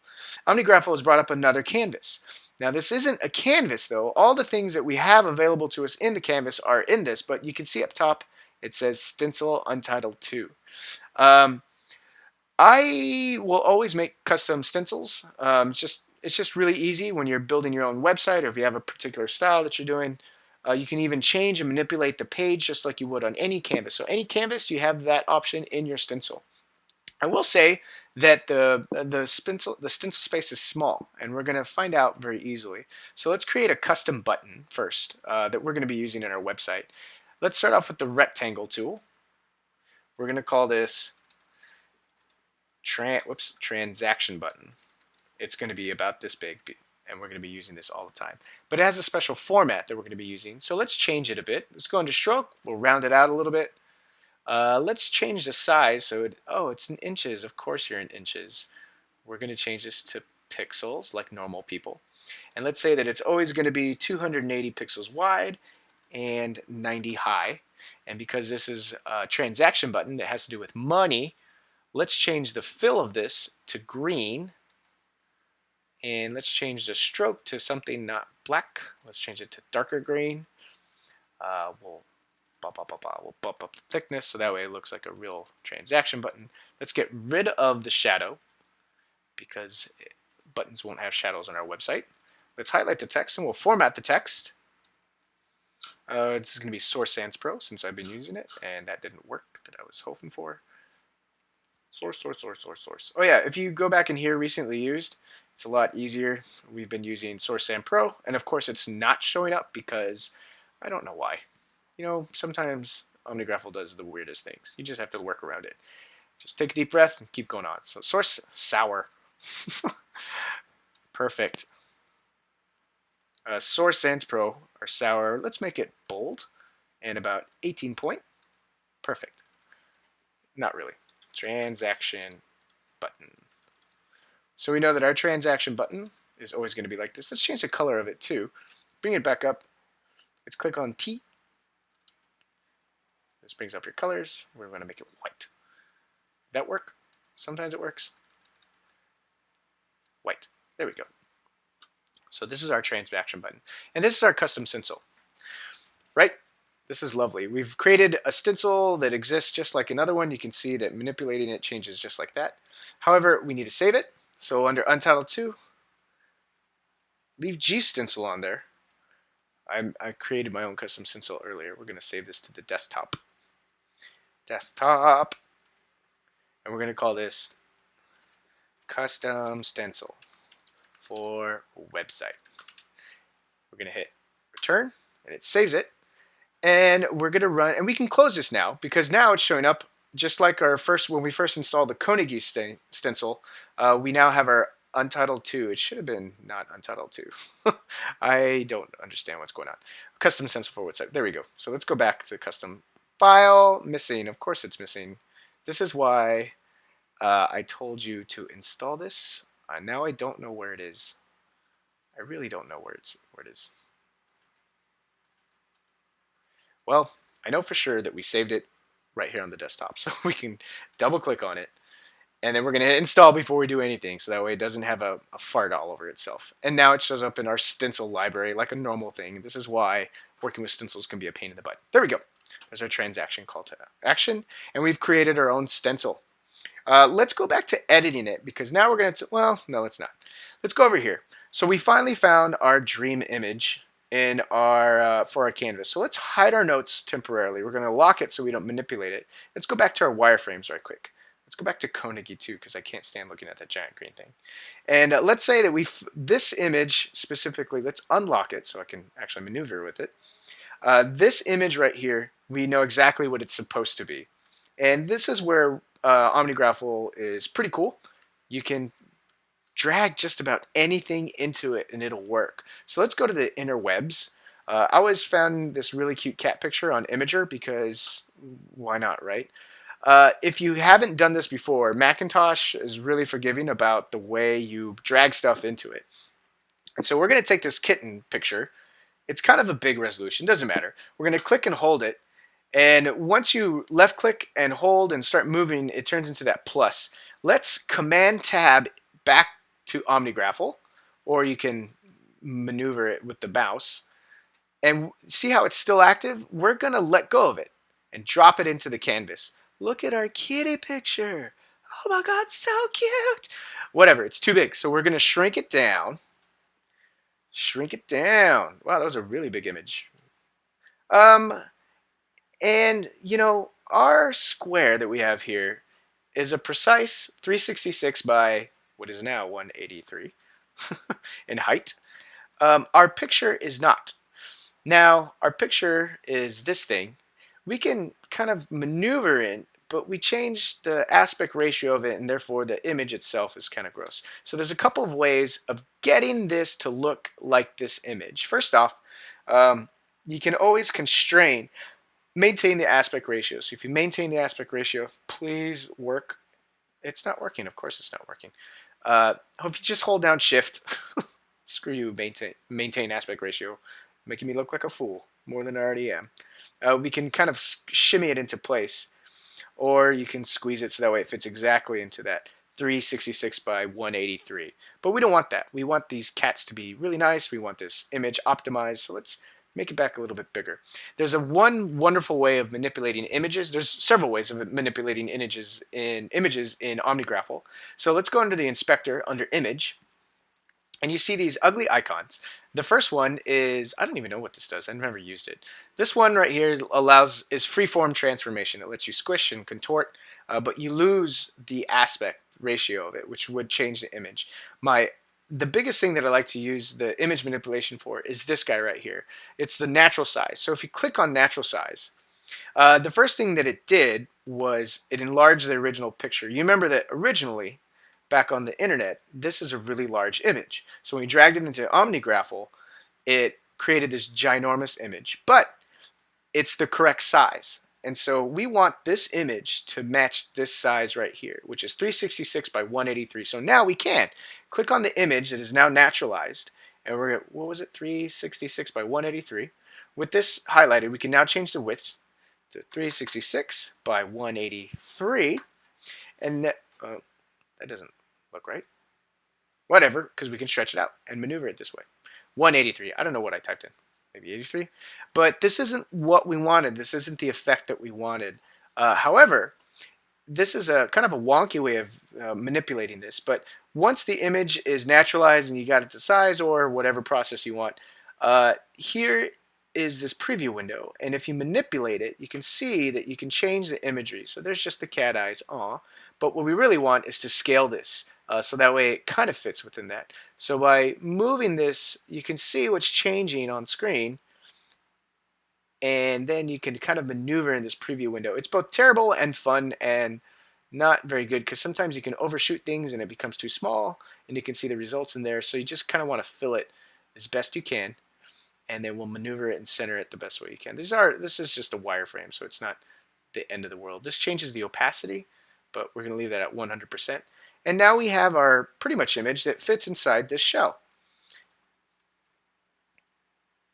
Omnigraffle has brought up another canvas. Now this isn't a canvas though. All the things that we have available to us in the canvas are in this, but you can see up top it says Stencil Untitled 2. I will always make custom stencils. It's just really easy when you're building your own website, or if you have a particular style that you're doing. You can even change and manipulate the page just like you would on any canvas. So any canvas, you have that option in your stencil. I will say that the stencil space is small, and we're going to find out very easily. So let's create a custom button first that we're going to be using in our website. Let's start off with the rectangle tool. We're going to call this transaction button. It's going to be about this big, and we're going to be using this all the time. But it has a special format that we're going to be using. So let's change it a bit. Let's go into stroke. We'll round it out a little bit. Let's change the size. So it's in inches. Of course you're in inches. We're going to change this to pixels like normal people. And let's say that it's always going to be 280 pixels wide and 90 high. And because this is a transaction button that has to do with money, let's change the fill of this to green. And let's change the stroke to something not black. Let's change it to darker green. We'll bump up the thickness so that way it looks like a real transaction button. Let's get rid of the shadow because buttons won't have shadows on our website. Let's highlight the text and we'll format the text. This is going to be Source Sans Pro since I've been using it and that didn't work that I was hoping for. Source. Oh yeah, if you go back in here, recently used, it's a lot easier. We've been using Source Sans Pro, and of course it's not showing up because I don't know why. You know, sometimes Omnigraffle does the weirdest things. You just have to work around it. Just take a deep breath and keep going on. So Source Sour. Perfect. Source Sans Pro or Sour. Let's make it bold and about 18 point. Perfect. Not really. Transaction button. So we know that our transaction button is always going to be like this. Let's change the color of it too. Bring it back up. Let's click on T. This brings up your colors. We're going to make it white. That work? Sometimes it works. White. There we go. So this is our transaction button. And this is our custom stencil. Right? This is lovely. We've created a stencil that exists just like another one. You can see that manipulating it changes just like that. However, we need to save it. So under Untitled 2, leave G stencil on there. I created my own custom stencil earlier. We're going to save this to the desktop. Desktop. And we're going to call this custom stencil for website. We're going to hit return and it saves it. And we're going to run, and we can close this now because now it's showing up just like when we first installed the Koenig stencil. We now have our Untitled 2. It should have been not Untitled 2. I don't understand what's going on. Custom stencil for website. There we go. So let's go back to custom file. Missing. Of course it's missing. This is why I told you to install this. Now I don't know where it is. I really don't know where it is. Well, I know for sure that we saved it right here on the desktop. So we can double click on it. And then we're going to hit install before we do anything. So that way it doesn't have a fart all over itself. And now it shows up in our stencil library like a normal thing. This is why working with stencils can be a pain in the butt. There we go. There's our transaction call to action. And we've created our own stencil. Let's go back to editing it because now we're going to, well, no, let's not. Let's go over here. So we finally found our dream image in our for our canvas. So let's hide our notes temporarily. We're going to lock it so we don't manipulate it. Let's go back to our wireframes right quick. Let's go back to Koenig too because I can't stand looking at that giant green thing. And let's say that this image specifically, let's unlock it so I can actually maneuver with it. This image right here, we know exactly what it's supposed to be. And this is where Omnigraffle is pretty cool. You can drag just about anything into it and it'll work. So let's go to the interwebs. I always found this really cute cat picture on Imager because why not, right? If you haven't done this before, Macintosh is really forgiving about the way you drag stuff into it. And so we're going to take this kitten picture. It's kind of a big resolution, doesn't matter. We're going to click and hold it. And once you left click and hold and start moving, it turns into that plus. Let's Command Tab back to Omnigraffle, or you can maneuver it with the mouse. And see how it's still active? We're going to let go of it and drop it into the canvas. Look at our kitty picture. Oh my God, so cute. Whatever, it's too big. So we're going to shrink it down. Shrink it down. Wow, that was a really big image. And you know, our square that we have here is a precise 366 by what is now 183 in height. Our picture is not. Now, our picture is this thing. We can kind of maneuver it, but we change the aspect ratio of it, and therefore the image itself is kind of gross. So there's a couple of ways of getting this to look like this image. First off, you can always maintain the aspect ratio. So if you maintain the aspect ratio, please work. It's not working. Of course it's not working. If you just hold down Shift, screw you, maintain aspect ratio, making me look like a fool more than I already am. We can kind of shimmy it into place, or you can squeeze it so that way it fits exactly into that 366 by 183. But we don't want that. We want these cats to be really nice. We want this image optimized. So let's make it back a little bit bigger. There's one wonderful way of manipulating images. There's several ways of manipulating images in Omnigraffle. So let's go under the inspector under image, and you see these ugly icons. The first one is, I don't even know what this does. I've never used it. This one right here is freeform transformation. It lets you squish and contort, but you lose the aspect ratio of it, which would change the image. The biggest thing that I like to use the image manipulation for is this guy right here. It's the natural size. So if you click on natural size, the first thing that it did was it enlarged the original picture. You remember that originally, back on the internet, this is a really large image. So when we dragged it into Omnigraffle, it created this ginormous image. But it's the correct size. And so we want this image to match this size right here, which is 366 by 183. So now we can click on the image that is now naturalized, and we're at, what was it, 366 by 183. With this highlighted, we can now change the width to 366 by 183, and that doesn't look right. Whatever, because we can stretch it out and maneuver it this way. 183. I don't know what I typed in. Maybe 83. But this isn't what we wanted. This isn't the effect that we wanted. However, this is a kind of a wonky way of manipulating this. But once the image is naturalized and you got it to size or whatever process you want, here is this preview window. And if you manipulate it, you can see that you can change the imagery. So there's just the cat eyes. Aw. But what we really want is to scale this. So that way it kind of fits within that. So by moving this, you can see what's changing on screen, and then you can kind of maneuver in this preview window. It's both terrible and fun and not very good because sometimes you can overshoot things and it becomes too small and you can see the results in there. So you just kind of want to fill it as best you can, and then we'll maneuver it and center it the best way you can. This is just a wireframe, so it's not the end of the world. This changes the opacity, but we're going to leave that at 100%. And now we have our pretty much image that fits inside this shell.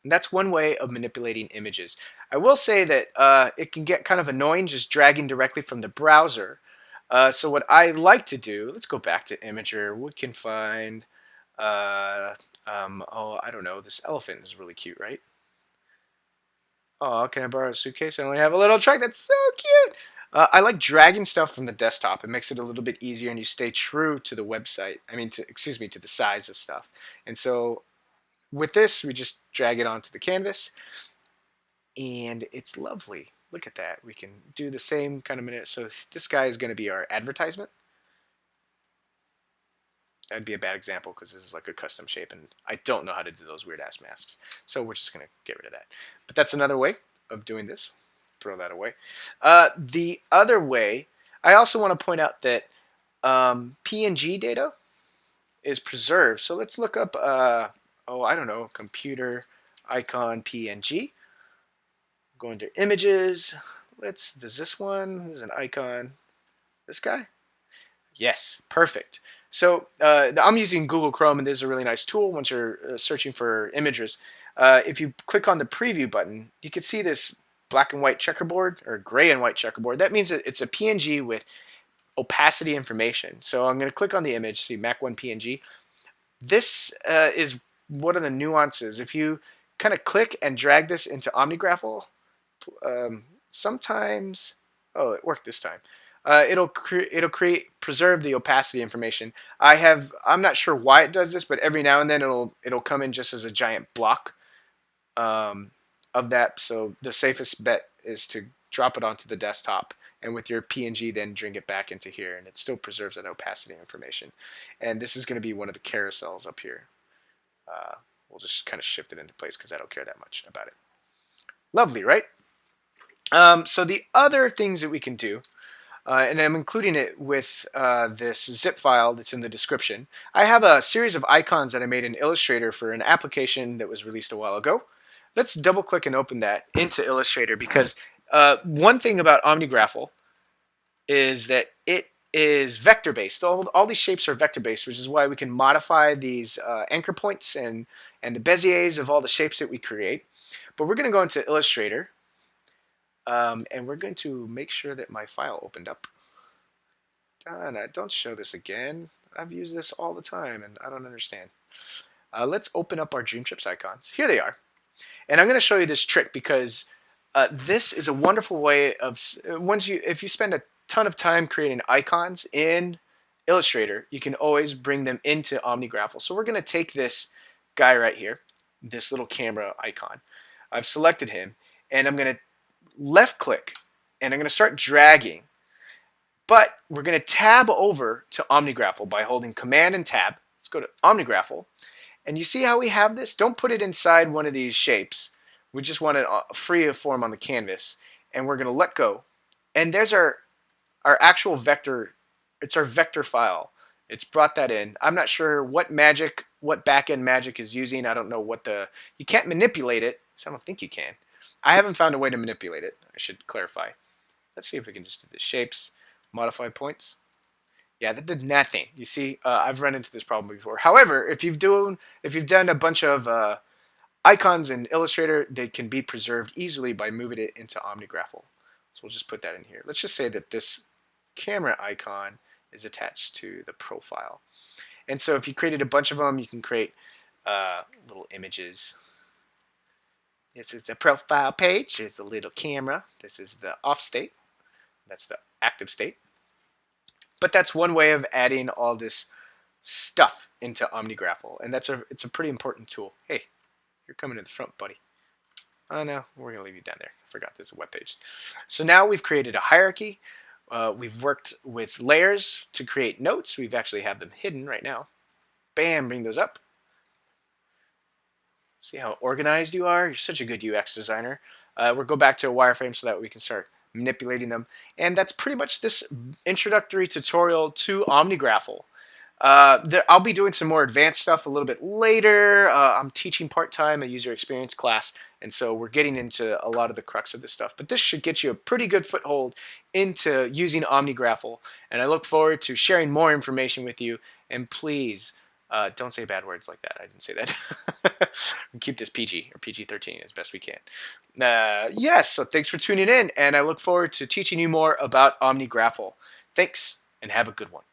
And that's one way of manipulating images. I will say that it can get kind of annoying just dragging directly from the browser. So what I like to do, let's go back to Imager. We can find, oh, I don't know, this elephant is really cute, right? Oh, can I borrow a suitcase? I only have a little truck. That's so cute. I like dragging stuff from the desktop. It makes it a little bit easier, and you stay true to the website. I mean, excuse me, to the size of stuff. And so with this, we just drag it onto the canvas, and it's lovely. Look at that. We can do the same kind of minute. So this guy is going to be our advertisement. That'd be a bad example because this is like a custom shape, and I don't know how to do those weird ass masks. So we're just going to get rid of that. But that's another way of doing this. Throw that away. The other way, I also want to point out that PNG data is preserved. So let's look up, oh, I don't know, computer icon PNG. Go into images. Does this one, this is an icon. This guy? Yes, perfect. So I'm using Google Chrome, and this is a really nice tool once you're searching for images. If you click on the preview button, you can see this black and white checkerboard or gray and white checkerboard. That means that it's a PNG with opacity information. So I'm going to click on the image, see Mac1 PNG. This is one of the nuances. If you kind of click and drag this into Omnigraffle, sometimes, oh, it worked this time. It'll preserve the opacity information. I'm not sure why it does this, but every now and then it'll come in just as a giant block of that. So the safest bet is to drop it onto the desktop, and with your PNG then bring it back into here, and it still preserves that opacity information. And this is going to be one of the carousels up here. We'll just kind of shift it into place because I don't care that much about it. Lovely, right? So the other things that we can do, and I'm including it with this zip file that's in the description. I have a series of icons that I made in Illustrator for an application that was released a while ago. Let's double click and open that into Illustrator, because one thing about Omnigraffle is that it is vector based. All these shapes are vector based, which is why we can modify these anchor points and the Beziers of all the shapes that we create. But we're going to go into Illustrator. And we're going to make sure that my file opened up. Donna, don't show this again. I've used this all the time and I don't understand. Let's open up our Dream Trips icons. Here they are. And I'm going to show you this trick because this is a wonderful way of, if you spend a ton of time creating icons in Illustrator, you can always bring them into Omnigraffle. So we're going to take this guy right here, this little camera icon. I've selected him, and I'm going to left click, and I'm going to start dragging, but we're going to tab over to Omnigraffle by holding Command and Tab. Let's go to Omnigraffle, and you see how we have this? Don't put it inside one of these shapes. We just want it free of form on the canvas, and we're going to let go, and there's our actual vector. It's our vector file. It's brought that in. I'm not sure what backend magic is using. I don't know you can't manipulate it, so I don't think you can. I haven't found a way to manipulate it. I should clarify. Let's see if we can just do the shapes, modify points. Yeah, that did nothing. You see, I've run into this problem before. However, if you've done a bunch of icons in Illustrator, they can be preserved easily by moving it into Omnigraffle. So we'll just put that in here. Let's just say that this camera icon is attached to the profile. And so if you created a bunch of them, you can create little images. This is the profile page. Here's the little camera. This is the off state. That's the active state. But that's one way of adding all this stuff into Omnigraffle, and it's a pretty important tool. Hey, you're coming to the front, buddy. Oh no, we're gonna leave you down there. I forgot there's a web page. So now we've created a hierarchy. We've worked with layers to create notes. We've actually have them hidden right now. Bam, bring those up. See how organized you are? You're such a good UX designer. We'll go back to a wireframe so that we can start manipulating them. And that's pretty much this introductory tutorial to Omnigraffle. I'll be doing some more advanced stuff a little bit later. I'm teaching part-time a user experience class, and so we're getting into a lot of the crux of this stuff. But this should get you a pretty good foothold into using Omnigraffle, and I look forward to sharing more information with you. And please, don't say bad words like that. I didn't say that. Keep this PG or PG-13 as best we can. Yes, so thanks for tuning in, and I look forward to teaching you more about Omnigraffle. Thanks, and have a good one.